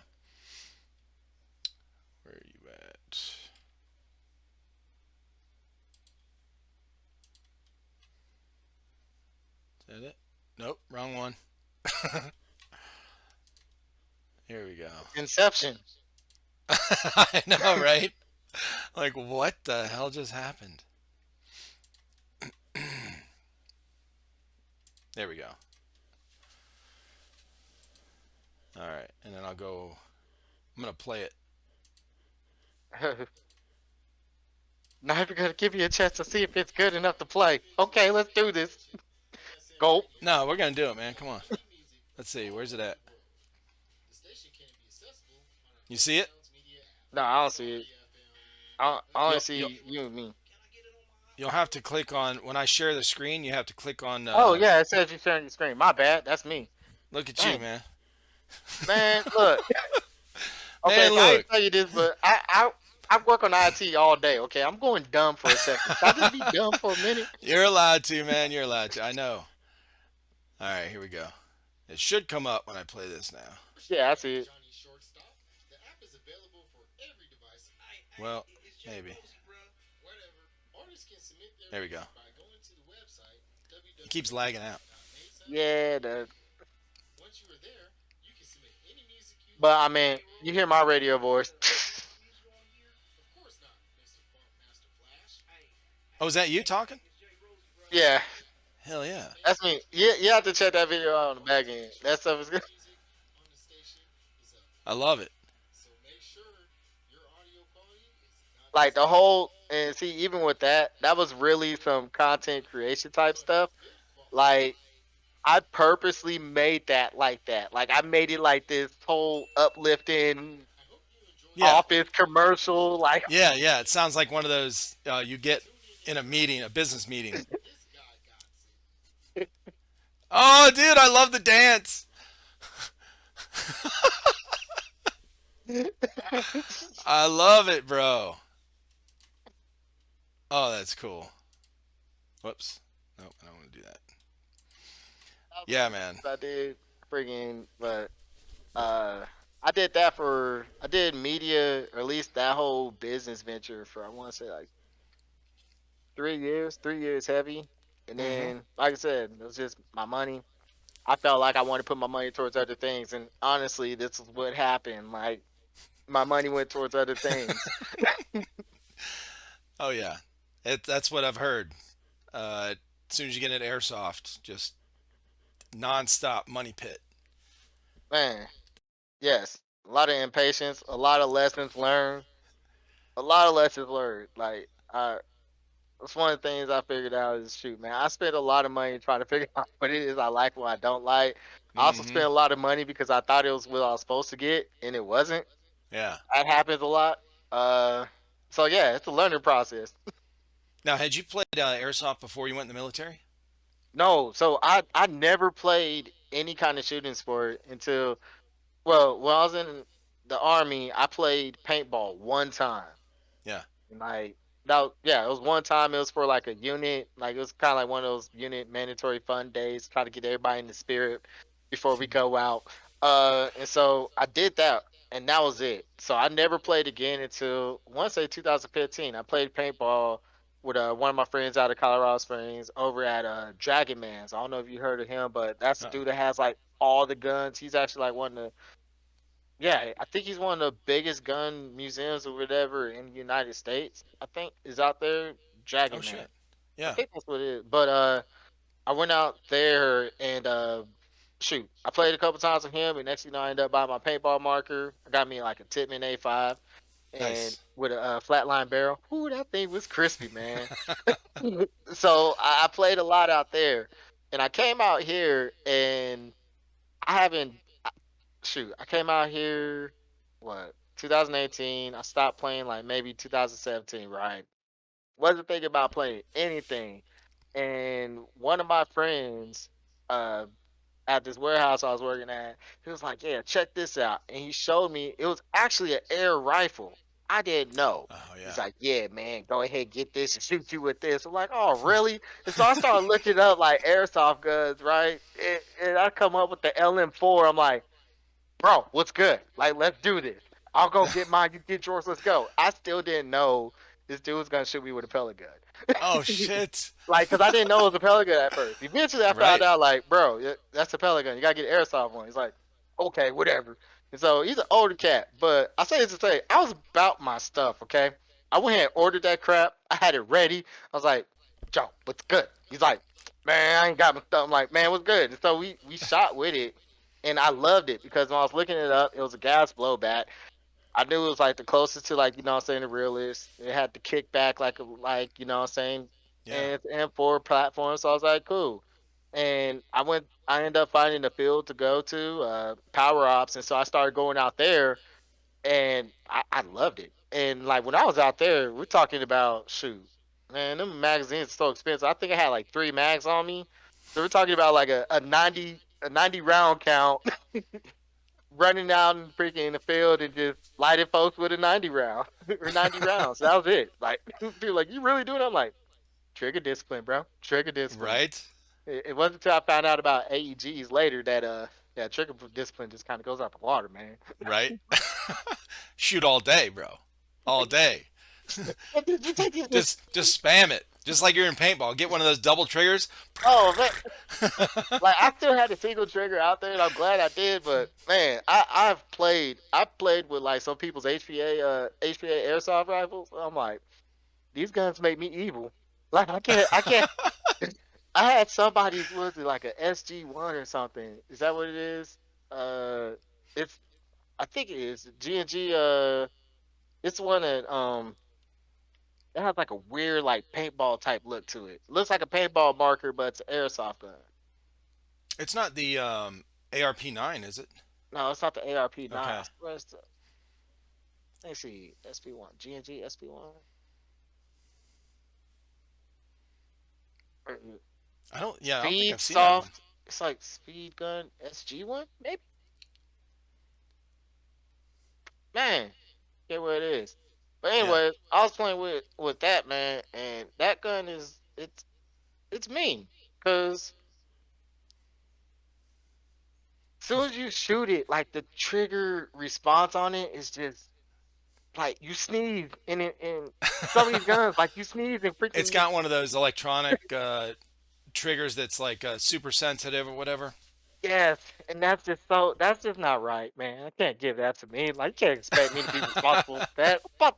Where are you at? Is that it? Nope, wrong one. Here we go. Inception. I know, right? Like, what the hell just happened? There we go. All right, and then I'll go. I'm gonna play it. Now we're gonna give you a chance to see if it's good enough to play. Okay, let's do this. Go. No, we're gonna do it, man. Come on. Let's see. Where's it at? You see it? No, I don't see it. I only You'll see you and me. you'll have to click on when I share the screen. You have to click on. Oh yeah, it says you're sharing your screen. My bad. That's me. Look at you, Dang. man. Man, look. Okay, Man, so I didn't look. tell you this, but I work on IT all day. Okay, I'm going dumb for a second. Can I just be dumb for a minute? You're allowed to, man. You're allowed to. I know. All right, here we go. It should come up when I play this now. Yeah, I see it. Well, maybe. There we go. It keeps lagging out. Yeah, but I mean, you hear my radio voice. Oh, is that you talking? Yeah, Hell yeah. that's me. You have to check that video out on the back end. That stuff is good. I love it. Like the whole and see, even with that, that was really some content creation type stuff. Like I purposely made that like that. Like I made it like this whole uplifting Yeah. office commercial. Like Yeah, yeah. It sounds like one of those you get in a meeting, a business meeting. Oh, dude, I love the dance. I love it, bro. Oh, that's cool. Whoops. Nope, I don't want to do that. Yeah, man. I did friggin' but uh I did that for I did media or at least that whole business venture for I want to say like 3 years, 3 years heavy. And Mm-hmm. then like I said, it was just my money. I felt like I wanted to put my money towards other things and honestly this is what happened. Like my money went towards other things. Oh yeah, that's what I've heard. As soon as you get into airsoft, just nonstop money pit. Man, yes. A lot of impatience, a lot of lessons learned. A lot of lessons learned. Like that's one of the things I figured out is shoot, man. I spent a lot of money trying to figure out what it is I like, what I don't like. I also Mm-hmm. spent a lot of money because I thought it was what I was supposed to get, and it wasn't. Yeah. That happens a lot. Uh, so yeah, it's a learning process. Now, had you played airsoft before you went in the military? No, so I never played any kind of shooting sport until well, when I was in the army, I played paintball one time. Yeah. Like that, yeah, it was one time. It was for like a unit. Like it was kind of like one of those unit mandatory fun days. Try to get everybody in the spirit before we go out. And so I did that, and that was it. So I never played again until I want to say 2015. I played paintball. with one of my friends out of Colorado Springs over at Dragon Man's. I don't know if you heard of him, but that's the Uh, dude that has like all the guns. He's actually like one of the yeah, I think he's one of the biggest gun museums or whatever in the United States. I think is out there, oh Dragon Man. shit. I Yeah. think that's what it is. But I went out there and shoot, I played a couple times with him, and next thing you know, I ended up buying my paintball marker. I got me like a Titman A5 and Nice. with a flatline barrel. Ooh, that thing was crispy, man. So I played a lot out there, and I came out here and I haven't shoot. I came out here what 2018. I stopped playing like maybe 2017, right? Wasn't thinking about playing anything, and one of my friends, uh, at this warehouse I was working at, he was like, "Yeah, check this out," and he showed me it was actually an air rifle. I didn't know. Oh He's yeah. like, "Yeah, man, go ahead, get this and shoot you with this." I'm like, "Oh, really?" And so I started looking up like airsoft guns, right? And I come up with the LM4. I'm like, "Bro, what's good? Like, let's do this. I'll go get mine. You get yours. Let's go." I still didn't know this dude was gonna shoot me with a pellet gun. Oh shit. Like, cause I didn't know it was a pellet gun at first. Eventually, I found Right. out, like, bro, that's a pellet gun. You gotta get an airsoft one. He's like, okay, whatever. And so he's an older cat, but I say this to say, I was about my stuff. Okay, I went ahead and ordered that crap. I had it ready. I was like, Joe, what's good? He's like, man, I ain't got my stuff. I'm like, man, what's good? And so we shot with it, and I loved it because when I was looking it up, it was a gas blowback. I knew it was like the closest to like what I'm saying the realist. It had the kickback like what I'm saying Yeah. and for platform. So I was like, cool. And I ended up finding a field to go to, power ops, and so I started going out there, and I loved it. And like when I was out there, we're talking about shoot, man, them magazines are so expensive. I think I had like 3 mags on me. So we're talking about like a 90 round count running out and freaking in the field and just lighting folks with a 90 round or 90 rounds. That was it. Like, people like, you really doing it? I'm like, trigger discipline, bro. Trigger discipline. Right. It wasn't until I found out about AEGs later that, yeah, trigger discipline just kind of goes out the water, man. Right. Shoot all day, bro. All day. Did you take it? Just spam it. Just like you're in paintball. Get one of those double triggers. Oh, man. Like, I still had the single trigger out there, and I'm glad I did. But man, I've played with like some people's HPA airsoft rifles. I'm like, these guns make me evil. Like I can't. I had somebody's was it like a SG1 or something? Is that what it is? Uh, it's I think it is G&G. It's one that it has like a weird like paintball type look to it. Looks like a paintball marker, but it's an airsoft gun. It's not the ARP9, is it? No, it's not the ARP9. Okay. Where's the? Let me see. SP1, G&G SP1. I don't. Yeah, I don't think Speed I've seen that one. soft. It's like speed gun SG1 maybe. Man, get where it is. But Yeah. anyway, I was playing with that man, and that gun is it's mean because soon as you shoot it, like the trigger response on it is just like you sneeze in some of these guns, like you sneeze and It's freaking you got one of those electronic triggers that's like super sensitive or whatever. yes, and that's just not right, man. I can't give that to me. Like you can't expect me to be responsible for that. I'm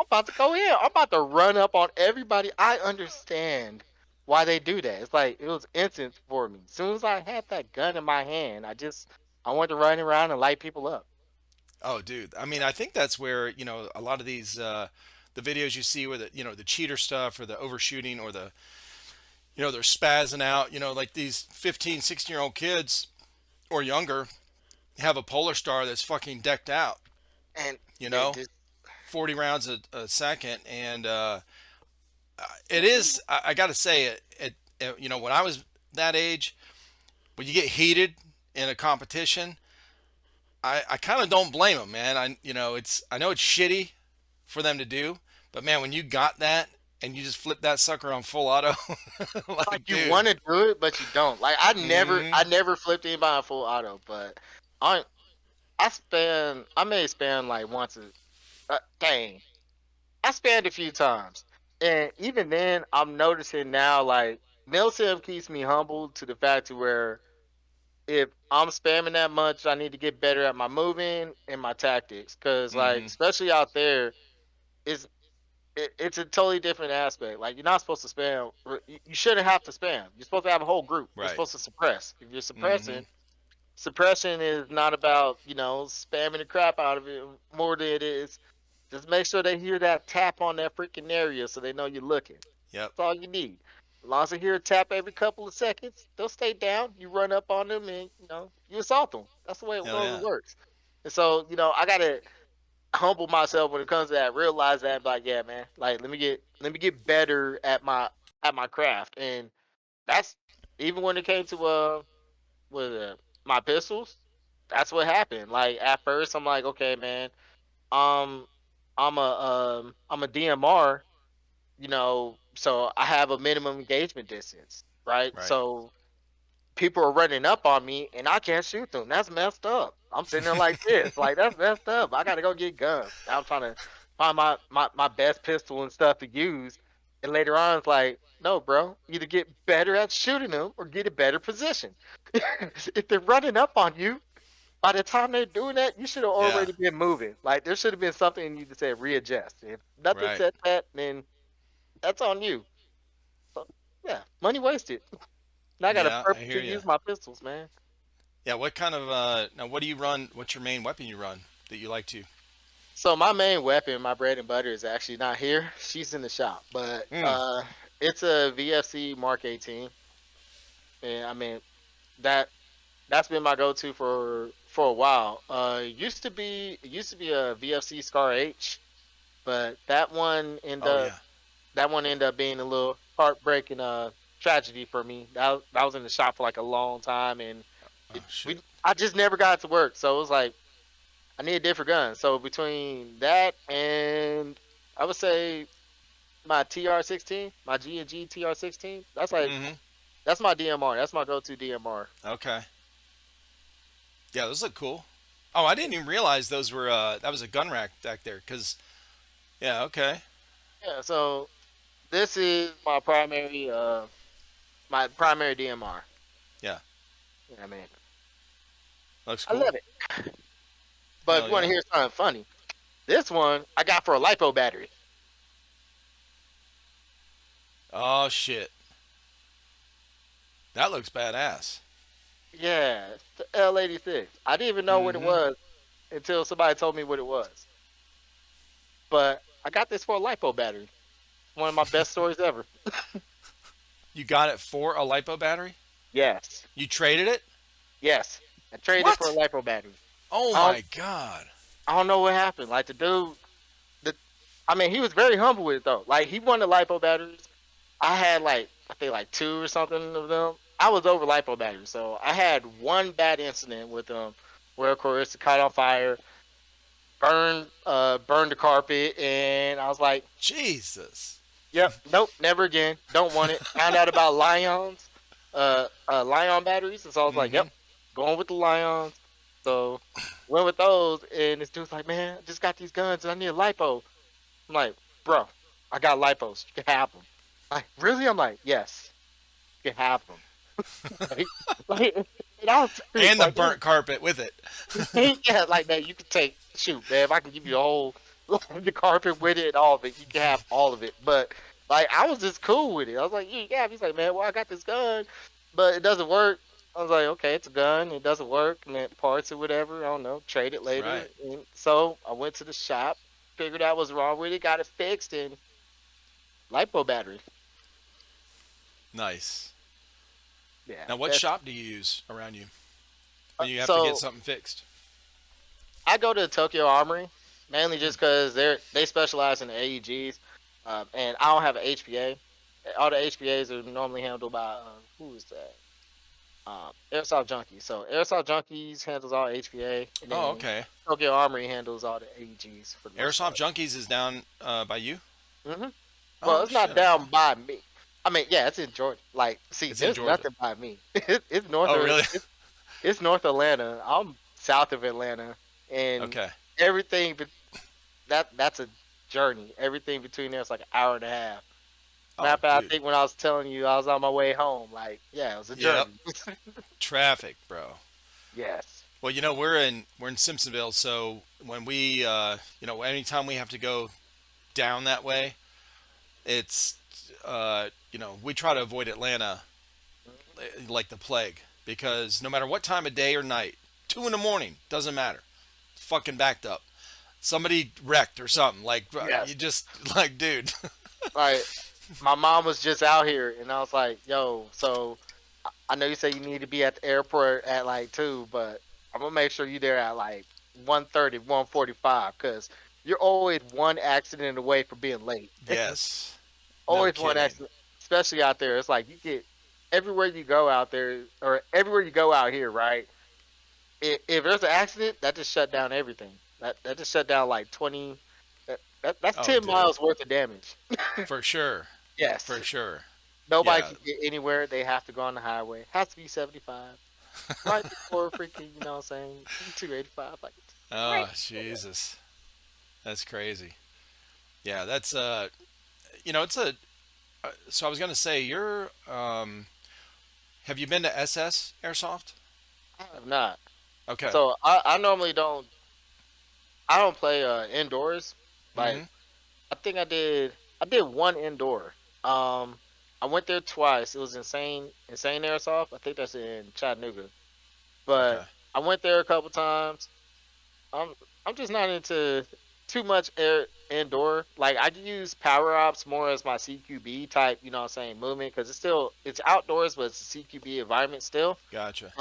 about to go in. I'm about to run up on everybody. I understand why they do that. It's like it was instant for me. As soon as I had that gun in my hand, I wanted to run around and light people up. Oh, dude. I mean, I think that's where a lot of these the videos you see where the cheater stuff or the overshooting or the they're spazzing out. Like these 15, 16-year-old kids or younger have a Polar Star that's fucking decked out. And You they know, just 40 rounds a second, and it is. I got to say when I was that age, when you get heated in a competition, I kind of don't blame them, man. I know it's shitty for them to do, but man, when you got that and you just flip that sucker on full auto, like like you dude, want to do it, but you don't. Like mm, I never flipped anybody on full auto, but I I may spam like once a dang. I spammed a few times. And even then, I'm noticing now, like MilSim keeps me humble to the fact to where if I'm spamming that much, I need to get better at my moving and my tactics. Cause like Mm-hmm. especially out there, it's it's a totally different aspect. Like you're not supposed to spam. You shouldn't have to spam. You're supposed to have a whole group. You're Right. supposed to suppress. If you're Mm-hmm. suppressing, suppression is not about spamming the crap out of it more than it is just make sure they hear that tap on that freaking area so they know you're looking. Yep. That's all you need. As long as they hear a tap every couple of seconds, they'll stay down. You run up on them and you assault them. That's the way it Hell normally yeah. works. And so I gotta humble myself when it comes to that. Realize that, like, yeah, man, like let me get better at my craft. And that's even when it came to with my pistols. That's what happened. Like at first, I'm like, okay, man, um, I'm a DMR, so I have a minimum engagement distance, right? Right. So people are running up on me and I can't shoot them. That's messed up. I'm sitting there like this, like that's messed up. I gotta go get guns. Now I'm trying to find my best pistol and stuff to use. And later on, it's like, no, bro, either get better at shooting them or get a better position. If they're running up on you, by the time they're doing that, you should have Yeah. already been moving. Like there should have been something you to say readjust. If nothing Right. said that, then that's on you. So yeah, money wasted. Now I gotta Yeah, I hear purposely you. use my pistols, man. Yeah, what kind of now what do you run? What's your main weapon you run that you like to? So my main weapon, my bread and butter, is actually not here. She's in the shop, but Mm. it's a VFC Mark 18, and I mean that that's been my go-to for a while. It used to be a VFC Scar H, but Oh yeah. that one ended up being a little heartbreaking tragedy for me. That was in the shop for like a long time, and Oh shit. I just never got it to work. So it was like I need a different gun. So between that and I would say my TR16, my G&G TR16, Mm-hmm. that's my DMR. That's my go-to DMR. Okay. Yeah, those look cool. Oh, I didn't even realize those were that was a gun rack back there. Cause yeah, okay. Yeah. So this is my primary DMR. Yeah, Yeah, I mean, looks I cool. love it. But if Hell you want to yeah. hear something funny, this one I got for a lipo battery. Oh shit, that looks badass. Yeah, it's the L86. I didn't even know what it Mm-hmm. was until somebody told me what it was. But I got this for a lipo battery. One of my best stories ever. You got it for a lipo battery? Yes, You traded it? yes. I traded it for a What? lipo battery. Oh I don't, my god. I don't know what happened. Like the dude, the I mean, he was very humble with it though. Like he wanted lipo batteries. I had like I think like two or something of them. I was over lipo batteries, so I had one bad incident with them where of course it caught on fire, burned the carpet, and I was like, Jesus. yep, nope, never again. Don't want it. Found out about Lions, Lion batteries, and so I was like, Mm-hmm. yep, going with the Lions. So went with those, and this dude's like, man, I just got these guns and I need a lipo. I'm like, bro, I got lipos. You can have them. Like, really? I'm like, yes, you can have them. like, like, and I was serious. And the Like, burnt carpet with it. yeah, like man, you can take shoot, man. If I can give you a whole the carpet with it and all of it, you can have all of it. But like, I was just cool with it. I was like, yeah. He's like, man, well, I got this gun, but it doesn't work. I was like, okay, it's a gun. It doesn't work, and then parts or whatever. I don't know. Trade it later. Right. And so I went to the shop, figured out what's wrong with it, got it fixed, and lipo battery. Nice. Yeah, Now, what that's shop do you use around you when you have to get so. something fixed? I go to Tokyo Armory mainly just because they specialize in the AEGs, and I don't have an HPA. All the HPAs are normally handled by who is that? Airsoft Junkies. So Airsoft Junkies handles all HPA, and Oh, then okay. Tokyo Armory handles all the AEGs for the most Airsoft part. Junkies is down by you? hmm Well, Oh, it's shit. not Okay. down by me. I mean, yeah, it's in Georgia. Like, see, It's in there's Georgia. nothing by me. It's north Oh, of really? it's North Atlanta. I'm south of Atlanta, and Okay. everything. But that's a journey. Everything between there is like an hour and a half. Matter Oh, of fact, I dude. think when I was telling you I was on my way home, like, yeah, it was a Yep. journey. Traffic, bro. Yes. Well, we're in Simpsonville, so when we anytime we have to go down that way, it's we try to avoid Atlanta like the plague because no matter what time of day or night, 2 in the morning doesn't matter. It's fucking backed up. Somebody wrecked or something. Like you Yes. just like, dude. Like my mom was just out here, and I was like, "Yo, so I know you say you need to be at the airport at like 2, but I'm gonna make sure you're there at like 1:30, 1:45, because you're always one accident away from being late. Yes. No Always one kidding. accident, especially out there. It's like you get everywhere you go out there, or everywhere you go out here, right? If there's an accident, that just shut down everything. That just shut down like 20. That's Oh, 10 dude. miles worth of damage. For sure. For Yes. sure. Nobody Yeah. can get anywhere. They have to go on the highway. Has to be 75. Right before freaking, what I'm saying, 285. Like, right Oh, before. Jesus. That's crazy. Yeah, that's it's a so I was going to say you're have you been to SS Airsoft? I have not. Okay. So I normally don't. I don't play indoors. Like Mhm. I think I did one indoor. Um, I went there twice. It was insane airsoft. I think that's in Chattanooga. Okay. But I went there a couple times. I'm I'm just not into too much air indoor. Like I use power ops more as my CQB type, you know what I'm saying, movement, because it's outdoors, but it's a CQB environment still. Gotcha.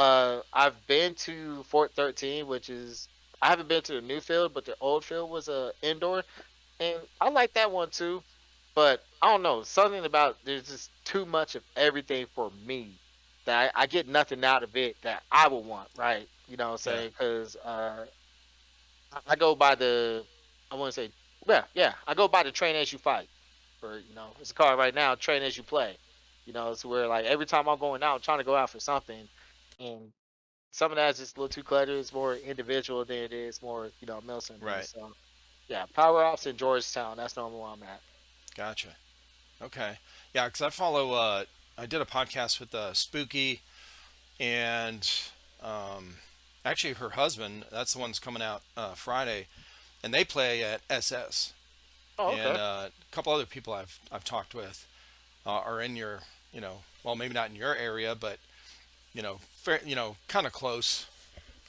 I've been to Fort 13, which is I haven't been to the new field, but the old field was a indoor, and I like that one too. But I don't know, something about there's just too much of everything for me that I get nothing out of it that I would want, right? You know what I'm Yeah. saying? Because I go by I want to say, yeah, I go by the train as you fight. Or, it's a card right now, train as you play. It's where like every time I'm going out, I'm trying to go out for something. And some of that's just a little too cluttered. It's more individual than it is more, MilSim Right. based. So, yeah, Power Ops in Georgetown. That's normally where I'm at. Gotcha. Okay. Yeah, cuz I did a podcast with Spooky and um actually her husband, that's the one that's coming out Friday, and they play at SS. Oh, And okay. a couple other people I've talked with are in your, well, maybe not in your area, but kind of close,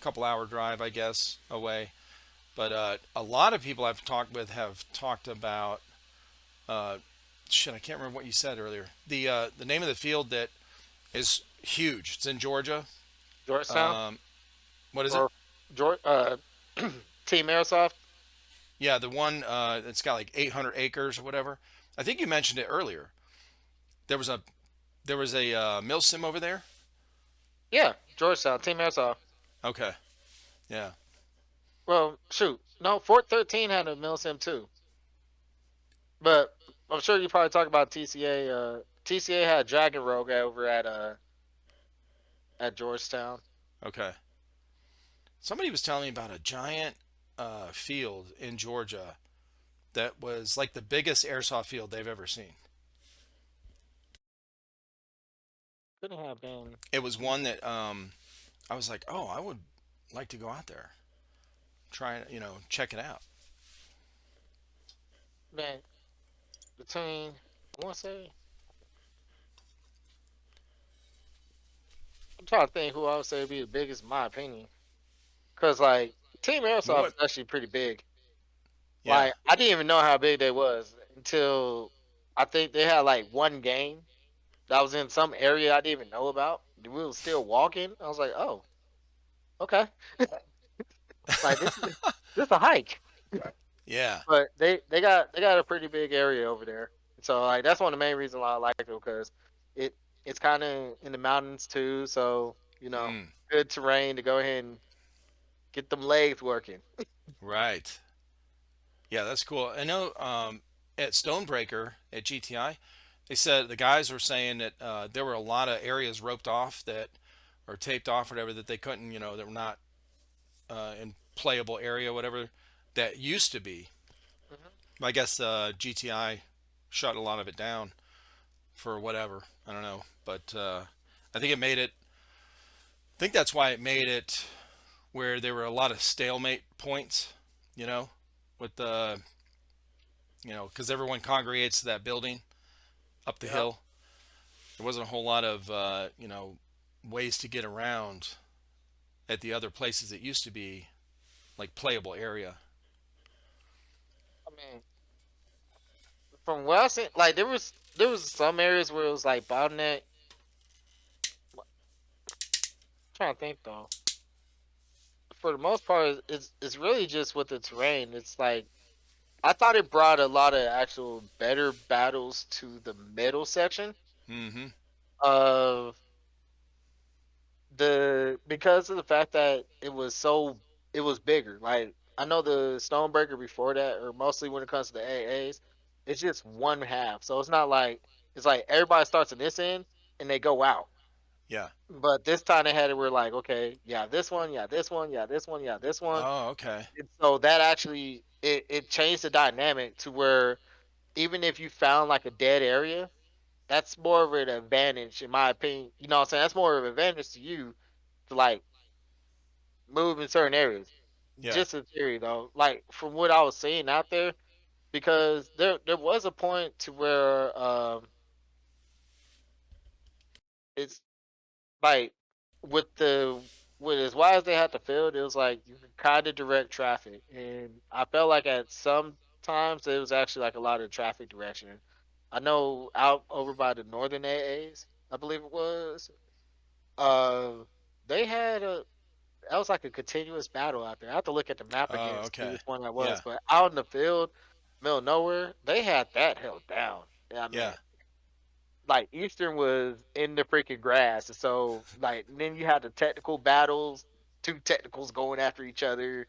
couple hour drive, I guess, away. But a lot of people I've talked with have talked about uh, shit. I can't remember what you said earlier. The name of the field that is huge. It's in Georgia. Georgetown Um, what is it? or George Team Airsoft. Yeah, the one that's got like 800 acres or whatever. I think you mentioned it earlier. There was a MilSim over there. Yeah, Georgetown Team Airsoft. Okay. Yeah. Well, shoot, no, Fort 13 had a MilSim too. But I'm sure you probably talk about TCA. TCA had Dragon Rogue over at Georgetown. Okay. Somebody was telling me about a giant field in Georgia that was like the biggest airsoft field they've ever seen. Couldn't have been. It was one that I was like, oh, I would like to go out there, try and check it out. Man, between I want to say I'm trying to think who I would say would be the biggest in my opinion. Cause like Team Well, Airsoft what? is actually pretty big. Yeah. Like I didn't even know how big they was until I think they had like one game that was in some area I didn't even know about. We were still walking. I was like, oh, okay. Like this a hike. Yeah. But they got a pretty big area over there. So like that's one of the main reasons why I like it because it it's kind of in the mountains too. So Mm, good terrain to go ahead and get them legs working. right. Yeah, that's cool. I know at Stonebreaker at GTI, they said the guys were saying that there were a lot of areas roped off that or taped off, whatever, that they couldn't, that were not in playable area, whatever, that used to be. I guess GTI shut a lot of it down for whatever. I don't know, but I think it made it. I think that's why it made it where there were a lot of stalemate points. You know, with the because everyone congregates to that building up the Yep. hill. There wasn't a whole lot of ways to get around at the other places it used to be like playable area. I mean, from what I seen, like there was some areas where it was like bottleneck. Trying to think though. For the most part, it's really just with the terrain. It's like I thought it brought a lot of actual better battles to the middle section Mm-hmm. of the because of the fact that it was bigger. Like I know the Stonebreaker before that, or mostly when it comes to the AAs, it's just one half. So it's not like it's like everybody starts in this end and they go out. Yeah. But this time they had it where like, okay, yeah, this one, yeah, this one, yeah, this one, yeah, this one. Oh, okay. And so that actually it changed the dynamic to where even if you found like a dead area, that's more of an advantage in my opinion. You know what I'm saying? That's more of an advantage to you to like move in certain areas. Yeah. Just in theory though, like from what I was seeing out there, because there was a point to where it's like with the with as wide as they had the field, it was like you could kind of direct traffic, and I felt like at some times it was actually like a lot of traffic direction. I know out over by the northern AAs, I believe it was. Uh, they had a that was like a continuous battle out there. I have to look at the map again Oh, to see okay. which one that Yeah. was, but out in the field, middle of nowhere, they had that held down. Yeah, I mean, Yeah. like Eastern was in the freaking grass, and so like then you had the technical battles, two technicals going after each other.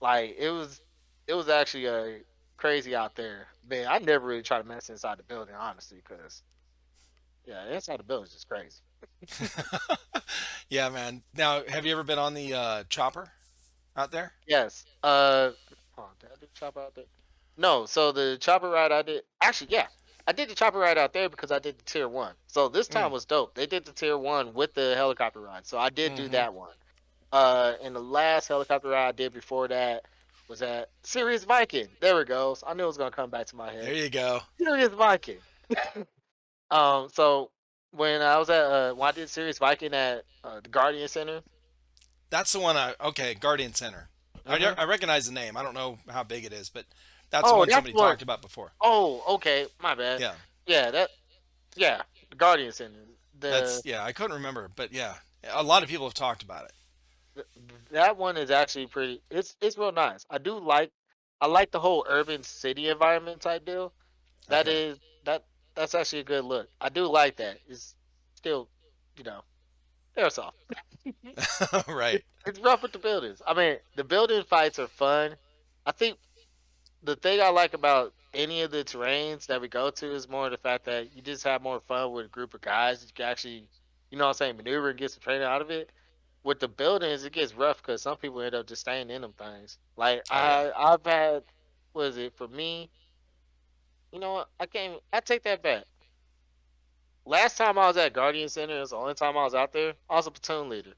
Like it was actually crazy out there. Man, I never really try to mess inside the building honestly, because yeah, inside the building is just crazy. Yeah, man. Now, have you ever been on the chopper out there? Yes. Hold on, did I do chopper out there? No. So the chopper ride I did, actually, yeah, I did the chopper ride out there because I did the tier one. So this time Mm. was dope. They did the tier one with the helicopter ride, so I did do Mm-hmm. that one. And the last helicopter ride I did before that was at Sirius Viking. There we go. So I knew it was gonna come back to my There head. you go. Sirius Viking. So when I was at when I did Sirius Viking at the Guardian Center. That's the one. Okay, Guardian Center. Hmm. I recognize the name. I don't know how big it is, but that's the Oh, one that's somebody what. talked about before. Oh, okay. My bad. Yeah. Yeah, yeah, the Guardian Center. The Yeah. I couldn't remember, but yeah, a lot of people have talked about it. th- that one is actually pretty. It's real nice. I like the whole urban city environment type deal. That Okay. is that's actually a good look. I do like that. It's still, you know, airsoft. Right. It's rough with the buildings. I mean, the building fights are fun. I think the thing I like about any of the terrains that we go to is more the fact that you just have more fun with a group of guys. You can actually, you know what I'm saying, maneuver and get some training out of it. With the buildings, it gets rough because some people end up just staying in them things. Like Oh yeah. I've had, what is it for me? You know what? I take that back. Last time I was at Guardian Center, it was the only time I was out there. I was a platoon leader,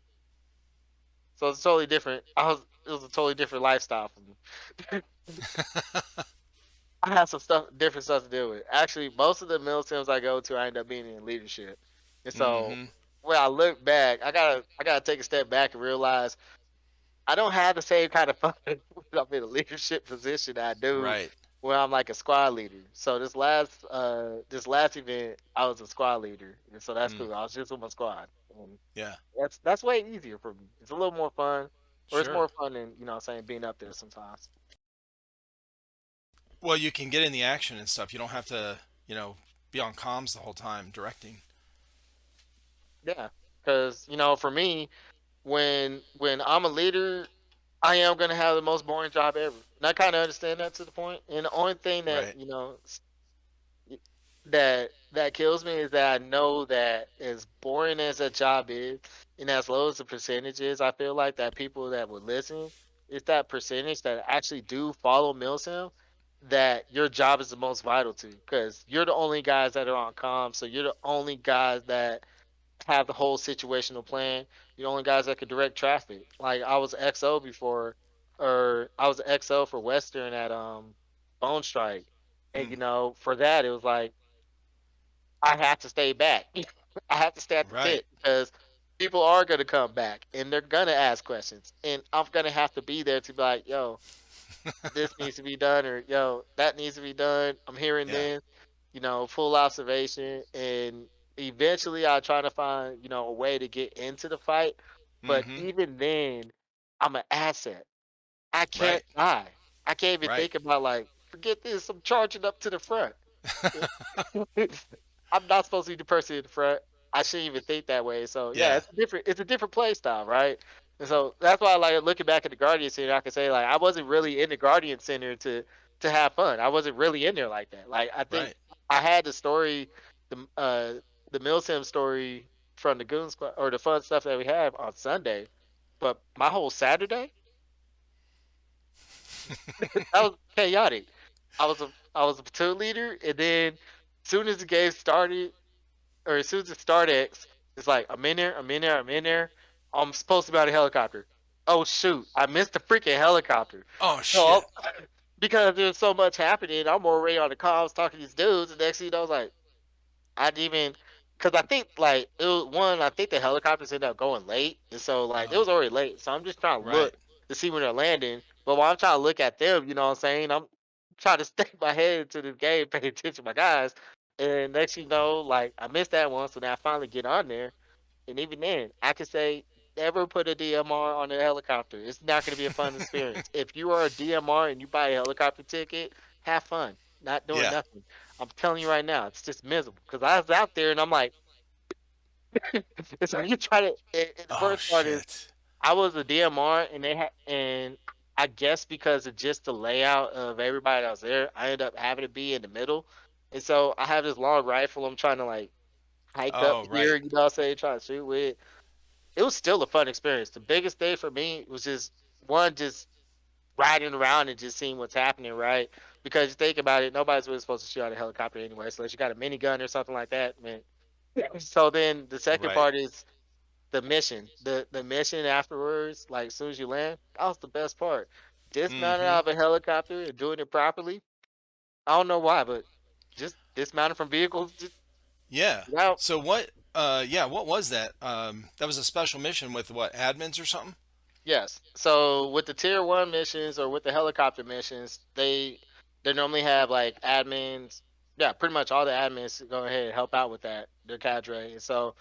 so it's totally different. It was a totally different lifestyle for me. I have some different stuff to deal with. Actually, most of the MilSims I go to, I end up being in leadership, and so Mm-hmm. when I look back, I gotta take a step back and realize I don't have the same kind of fun when I'm in a leadership position that I do Right. when I'm like a squad leader. So this last event, I was a squad leader, and so that's Mm. cool. I was just with my squad, and Yeah. that's way easier for me. It's a little more fun, or it's Sure. more fun than what I'm saying being up there sometimes. Well, you can get in the action and stuff. You don't have to, be on comms the whole time directing. Yeah, because for me, when I'm a leader, I am gonna have the most boring job ever, and I kind of understand that to the point. And the only thing that Right. that kills me is that I know that as boring as that job is, and as low as the percentage is, I feel like that people that would listen is that percentage that actually do follow MilSim. that your job is the most vital to, because you're the only guys that are on comm, so you're the only guys that have the whole situational plan. You're the only guys that could direct traffic. Like I was XO before, or I was XO for Western at Bone Strike, and Mm, for that it was like I have to stay back. I have to stay at the right. pit because people are gonna come back and they're gonna ask questions, and I'm gonna have to be there to be like, yo, this needs to be done, or yo, that needs to be done. I'm hearing Yeah. this, full observation, and eventually I try to find, a way to get into the fight. But Mm-hmm. even then, I'm an asset. I can't Right. die. I can't even Right. think about like, forget this. I'm charging up to the front. I'm not supposed to be the person in the front. I shouldn't even think that way. So yeah, Yeah. it's a different play style, right? And so that's why, like, looking back at the Guardian Center, I can say like I wasn't really in the Guardian Center to have fun. I wasn't really in there like that. Like I think Right. I had the story, the MilSim story from the Goon Squad or the fun stuff that we have on Sunday, but my whole Saturday that was chaotic. I was a platoon leader, and then as soon as the game started, or as soon as it started, it's like I'm in there, I'm in there, I'm in there. I'm supposed to be on a helicopter. Oh shoot, I missed the freaking helicopter. Oh So shit. because there's so much happening, I'm already on the comms talking to these dudes, and next thing you know, I was like, I didn't even, because I think like it was one. I think the helicopters ended up going late, and so like it Oh. was already late. So I'm just trying to Right. look to see when they're landing. But while I'm trying to look at them, you know what I'm saying? I'm trying to stick my head into the game, pay attention to my guys. And next you know, like I missed that one, so now I finally get on there. And even then, I could say never put a DMR on a helicopter. It's not going to be a fun experience. If you are a DMR and you buy a helicopter ticket, have fun. Not doing Yeah. nothing. I'm telling you right now, it's just miserable. Because I was out there and I'm like, and so you try to. And the Oh worst part is, shit. I was a DMR and and I guess because of just the layout of everybody that was there, I ended up having to be in the middle. And so I have this long rifle. I'm trying to like hike up Oh here, right. what I'm saying, trying to shoot with. It was still a fun experience. The biggest day for me was just one, just riding around and just seeing what's happening, right? Because you think about it, nobody's really supposed to shoot out a helicopter anyway, so unless you got a minigun or something like that, man. So then the second Right. part is the mission. The mission afterwards, like as soon as you land, that was the best part. Dismounting Mm-hmm. out of a helicopter and doing it properly. I don't know why, but just dismounting from vehicles, just Yeah. out. So what? Yeah. What was that? That was a special mission with what? Admins or something? Yes. So with the tier one missions or with the helicopter missions, they normally have like admins. Yeah, pretty much all the admins go ahead and help out with that, their cadre. And so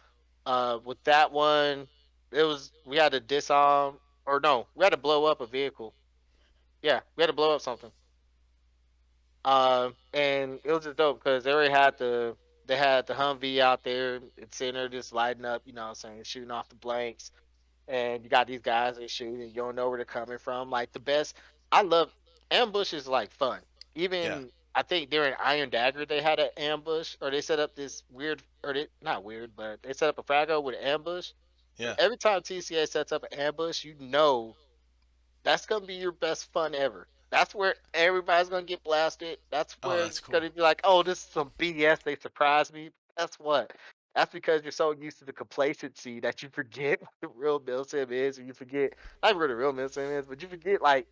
with that one, it was we had to disarm, or no, we had to blow up a vehicle. Yeah, we had to blow up something. And it was just dope because they had the Humvee out there. It's sitting there just lighting up, what I'm saying, shooting off the blanks, and you got these guys that shoot and you don't know where they're coming from. Like the best, I love ambushes. Like fun. Yeah. Even I think during Iron Dagger they had an ambush, or they set up this weird, or they not weird, but they set up a fraggle with an ambush. And Yeah. every time TCA sets up an ambush, you know that's gonna be your best fun ever. That's where everybody's gonna get blasted. That's Oh, where that's it's cool. gonna be like, oh, this is some BS. They surprised me. That's what. That's because you're so used to the complacency that you forget what the real MilSim is, or you forget not even what the real MilSim is, but you forget like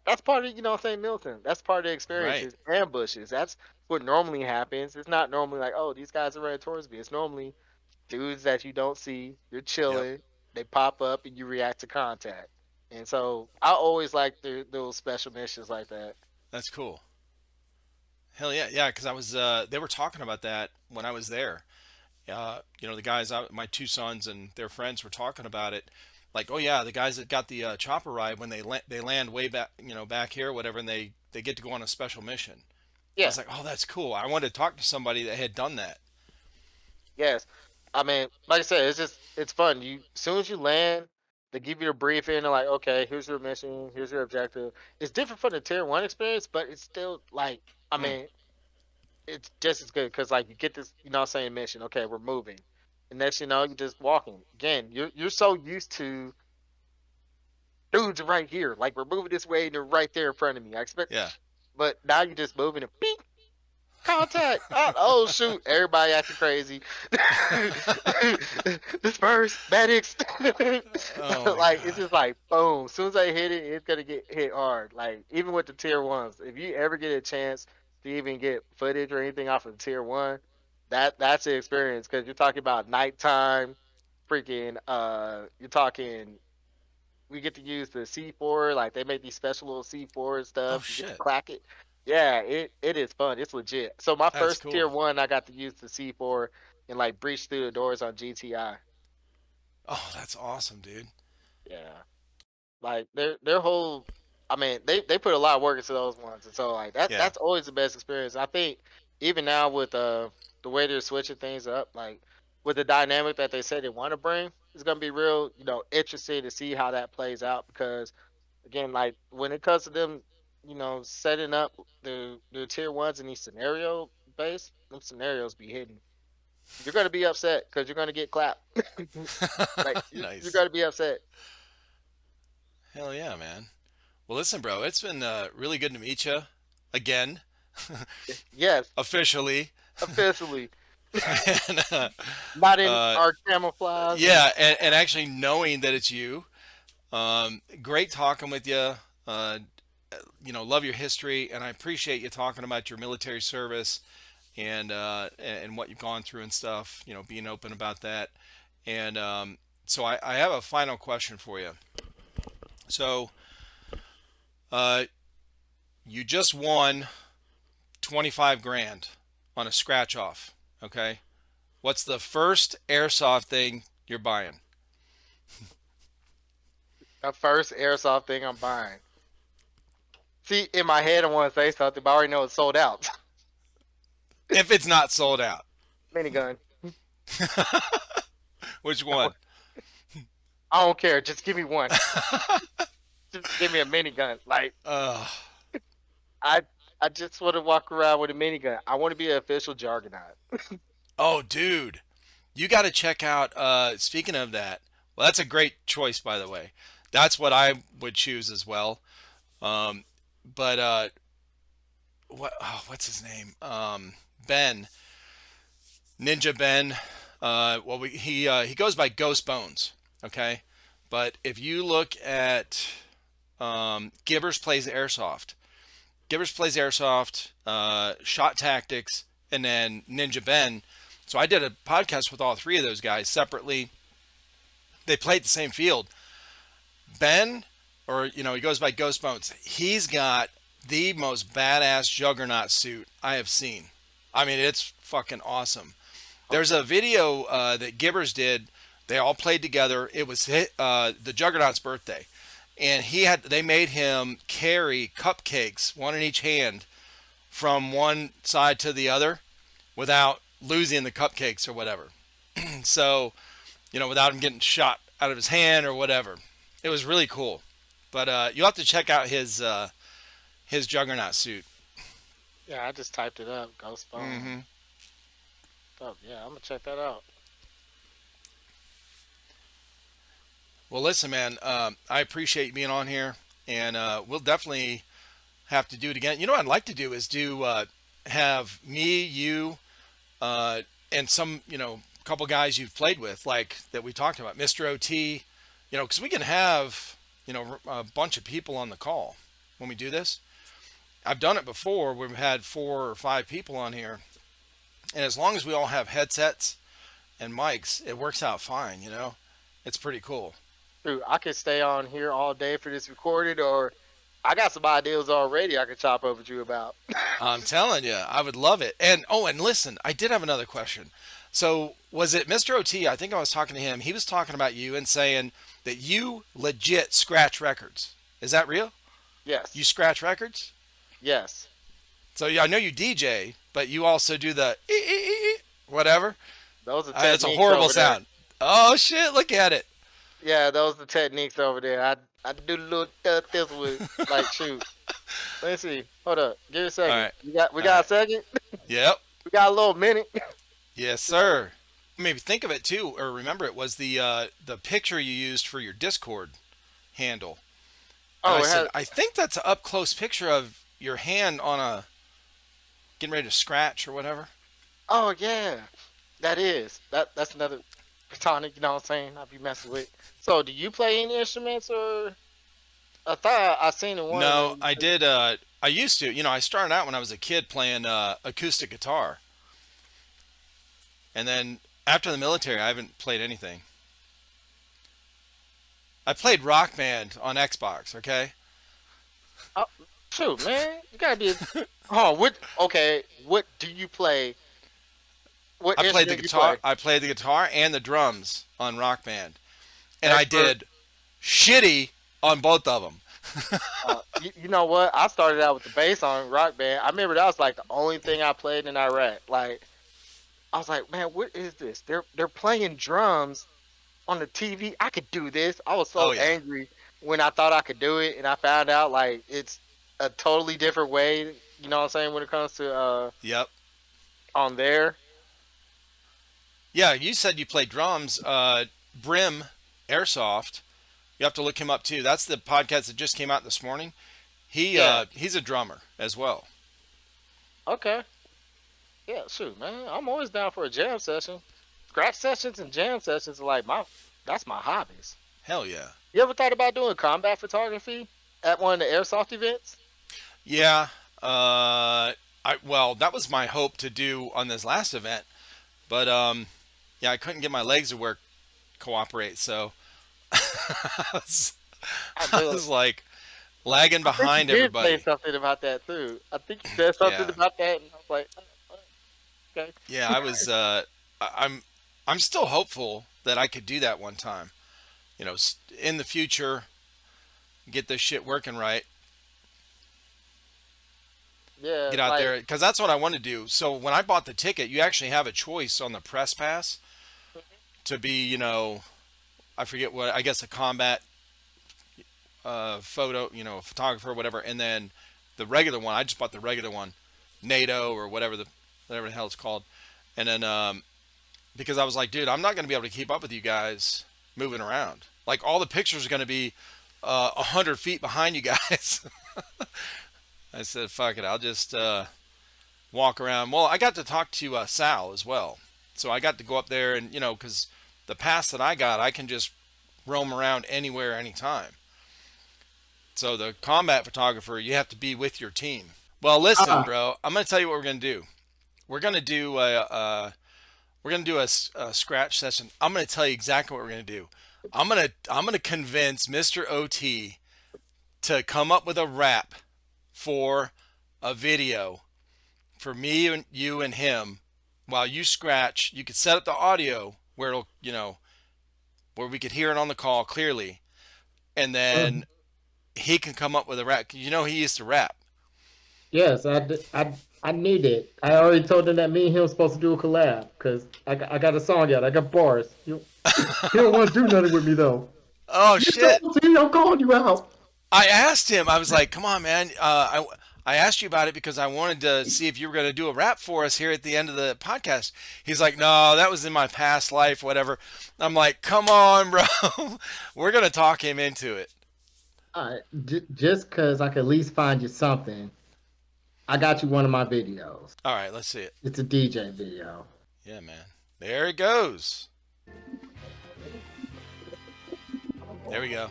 that's part of, what I'm saying, MilSim. That's part of the experience Right. is ambushes. That's what normally happens. It's not normally like, oh, these guys are running towards me. It's normally dudes that you don't see. You're Yep. chilling. They pop up and you react to contact. And so I always like those special missions like that. That's cool. Hell yeah. Yeah. Because I was. They were talking about that when I was there. The guys, my two sons and their friends were talking about it. Like, oh yeah, the guys that got the chopper ride when they land way back, back here, or whatever, and they get to go on a special mission. I Yeah. was like, oh, that's cool. I wanted to talk to somebody that had done that. Yes. I mean, like I said, it's fun. You as soon as you land, they give you a briefing. They're like, okay, here's your mission, here's your objective. It's different from the tier one experience, but it's still like, I Mm, mean, it's just as good because like you get this, what I'm saying, mission. Okay, we're moving. And next you know, you're just walking. Again, you're so used to dudes are right here. Like we're moving this way and they're right there in front of me. I expect yeah. but now you're just moving it. Beep, contact. Oh shoot! Everybody acting crazy. Disperse, medics. Oh my Like it's god. just like boom. As soon as I hit it, it's gonna get hit hard. Like even with the tier ones, if you ever get a chance to even get footage or anything off of tier one, that's the experience because you're talking about nighttime. Freaking, you're talking we get to use the C4. Like they make these special little C4 and Oh stuff. You get to shit. clack it. Yeah, it is fun. It's legit. So my That's first cool. tier one, I got to use the C4 and like breach through the doors on GTI. Oh, that's awesome, dude. Yeah, like their whole. I mean, they put a lot of work into those ones, and so like Yeah. that's always the best experience. I think even now with the way they're switching things up, like with the dynamic that they say they want to bring, it's gonna be real, interesting to see how that plays out because again, like when it comes to them, setting up the tier ones in these scenario based, them scenarios be hidden. You're gonna be upset because you're gonna get clapped. Like you're Nice. gonna be upset. Hell yeah, man. Well, listen, bro, it's been really good to meet you again, Yes, officially. officially. and, Not in uh, our camouflage and yeah, and actually knowing that it's you. Great talking with you. Love your history, and I appreciate you talking about your military service and what you've gone through and stuff. Being open about that. And so I have a final question for you. So uh, you just won 25 grand on a scratch off. Okay. What's the first airsoft thing you're buying? the first airsoft thing I'm buying. See, in my head I want to say something, but I already know it's sold out. If it's not sold out, Minigun. which one? I don't care. Just give me one. Just give me a minigun. Like uh, I I just want to walk around with a minigun. I want to be an official Juggernaut. oh, dude, you got to check out. Speaking of that, well, that's a great choice, by the way. That's what I would choose as well. Um, but what's his name? Ben, Ninja Ben. He goes by Ghost Bones. Okay, but if you look at Gibbers plays Airsoft, Shot Tactics, and then Ninja Ben. So I did a podcast with all three of those guys separately. They played the same field. Ben, or he goes by Ghost Bones. He's got the most badass juggernaut suit I have seen. I mean, it's fucking awesome. There's Okay. a video that Gibbers did. They all played together. It was the Juggernaut's birthday, and they made him carry cupcakes, one in each hand, from one side to the other, without losing the cupcakes or whatever. So, without him getting shot out of his hand or whatever. It was really cool. But you'll have to check out his Juggernaut suit. Yeah, I just typed it up. Ghost Bone. Hmm. Oh yeah, I'm gonna check that out. Well, listen, man, I appreciate you being on here, and we'll definitely have to do it again. What I'd like to do is have me, you, and some, couple guys you've played with, like that we talked about, Mr. OT, because we can have, a bunch of people on the call when we do this. I've done it before. We've had 4 or 5 people on here, and as long as we all have headsets and mics, it works out fine. It's pretty cool. Dude, I could stay on here all day for this recording, or I got some ideas already I could chop up with you about. I'm telling you, I would love it. And listen, I did have another question. So was it Mr. OT? I think I was talking to him. He was talking about you and saying that you legit scratch records. Is that real? You Yes, scratch records? yes. So yeah, I know you DJ, but you also do the whatever. Those are That's a techniques horrible over there. sound. Oh shit! Look at it. Yeah, those are techniques over there. I do a little this with like shoot. Let me see. Hold up. Give me a All second. right. We All got a right. second. Yep. We got a little minute. Yes, sir. Maybe think of it too, or remember it was the picture you used for your Discord handle. And I Oh, it said, has. I think that's an up close picture of your hand on a getting ready to scratch or whatever. Oh yeah, that's another platonic. You know what I'm saying? I'll be messing with. So, do you play any instruments, or I thought I seen in one of No, them? I did. I used to. I started out when I was a kid playing acoustic guitar, and then after the military, I haven't played anything. I played Rock Band on Xbox. Okay, Oh, shoot, man, you gotta be. Oh, what? Okay, what do you play? What I played the instrument you guitar. play? I played the guitar and the drums on Rock Band, and I Expert. did shitty on both of them. You know what? I started out with the bass on Rock Band. I remember that was like the only thing I played in Iraq. Like I was like, man, what is this? They're playing drums on the TV. I could do this. I was so Oh yeah. angry when I thought I could do it, and I found out like it's a totally different way. You know what I'm saying? When it comes to Yep. on there. Yeah, you said you played drums. Brim Airsoft. You have to look him up too. That's the podcast that just came out this morning. Yeah. He's a drummer as well. Okay. Yeah. Shoot, man. I'm always down for a jam session. Scratch sessions and jam sessions are like my. That's my hobbies. Hell yeah. You ever thought about doing combat photography at one of the airsoft events? Yeah. Well, that was my hope to do on this last event, but yeah, I couldn't get my legs to work cooperate, so I was, I I do. was like lagging I think you behind did say everybody. something about that too. I think you said something Yeah. about that, and I was like, okay. Yeah, I was. I'm still hopeful that I could do that one time. In the future, get this shit working right. Yeah, Get out like there because that's what I want to do. So when I bought the ticket, you actually have a choice on the press pass to be, I forget what, I guess a combat photo, a photographer or whatever, and then the regular one. I just bought the regular one, NATO or whatever the hell it's called, and then because I was like, dude, I'm not going to be able to keep up with you guys moving around. Like all the pictures are going to be 100 feet behind you guys. I said, fuck it, I'll just walk around. Well, I got to talk to Sal as well. So I got to go up there and, because the pass that I got, I can just roam around anywhere, anytime. So the combat photographer, you have to be with your team. Well, listen, Ah, bro, I'm going to tell you what we're going to do. We're going to do a scratch session. I'm going to tell you exactly what we're going to do. I'm going to convince Mr. OT to come up with a rap for a video for me and you and him while you scratch. You could set up the audio where it'll, where we could hear it on the call clearly, and then mhm. he can come up with a rap. He used to rap. Yes, I need it. I already told him that me and him supposed to do a collab because I got a song out. I got bars. He don't want to do nothing with me though. Oh You shit! told me I'm calling you out. I asked him. I was like, "Come on, man. I asked you about it because I wanted to see if you were going to do a rap for us here at the end of the podcast." He's like, "No, that was in my past life, whatever." I'm like, "Come on, bro. We're going to talk him into it." Just because I could at least find you something, I got you one of my videos. All right, let's see it. It's a DJ video. Yeah, man. There it goes. There we go.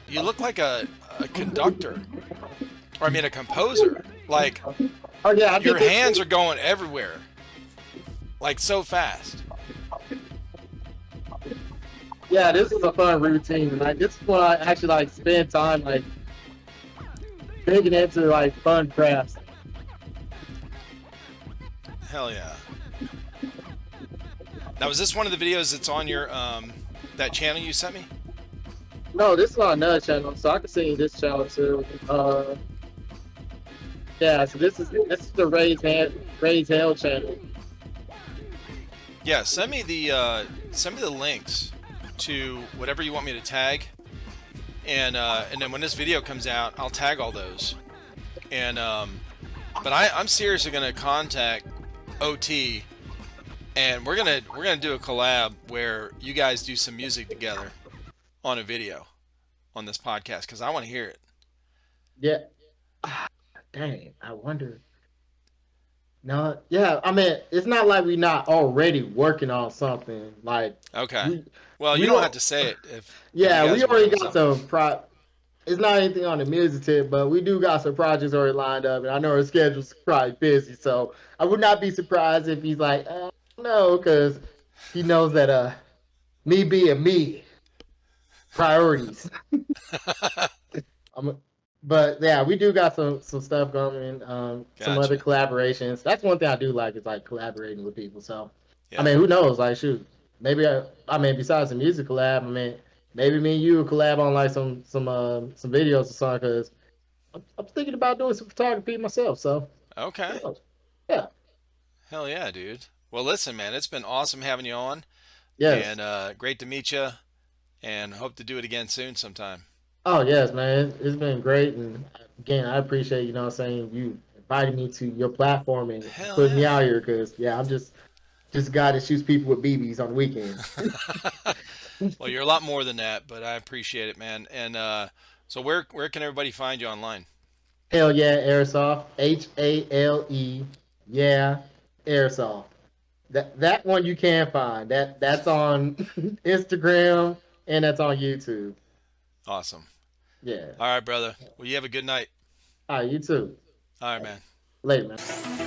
You look like a conductor, or I mean a composer. Like Oh yeah, I did your this. hands are going everywhere, like so fast. Yeah, this is a fun routine. Like this is when I actually like spend time like digging into like fun crafts. Hell yeah. Now, is this one of the videos that's on your that channel you sent me? No, this is on another channel, so I can send you this channel too. Yeah, so this is the Raise Hale channel. Yeah, send me the links to whatever you want me to tag, and then when this video comes out, I'll tag all those. And but I'm seriously gonna contact OT, and we're gonna do a collab where you guys do some music together on a video on this podcast because I want to hear it. Yeah. Ah, dang, I wonder. No, yeah. I mean, it's not like we not already working on something. Like Okay. we Well, you we don't have don't. to say it if you Yeah, we guys are working already on got something. some It's not anything on the music tip, but we do got some projects already lined up, and I know our schedule's probably busy. So I would not be surprised if he's like, no, because he knows that me being me, priorities. I'm, but yeah, we do got some stuff going. Some other Gotcha. collaborations. That's one thing I do like is like collaborating with people. So I Yeah. mean, who knows? Like, shoot, maybe I mean, besides the music collab, I mean, maybe me and you will collab on like some videos or something. Because I'm thinking about doing some photography myself. So who Okay. knows? Yeah. Hell yeah, dude. Well, listen, man, it's been awesome having you on, and Yes. great to meet you, and hope to do it again soon sometime. Oh yes, man. It's been great, and again, I appreciate what I'm saying you inviting me to your platform and Hell putting me yeah. out here because yeah, I'm just a guy that shoots people with BBs on the weekends. Well, you're a lot more than that, but I appreciate it, man. And so where can everybody find you online? Hell yeah, Airsoft. HALE. Yeah, Airsoft. That one you can find. That's on Instagram and that's on YouTube. Awesome. Yeah. All right, brother. Well, you have a good night. All right, you too. All right, All right, man. later, man.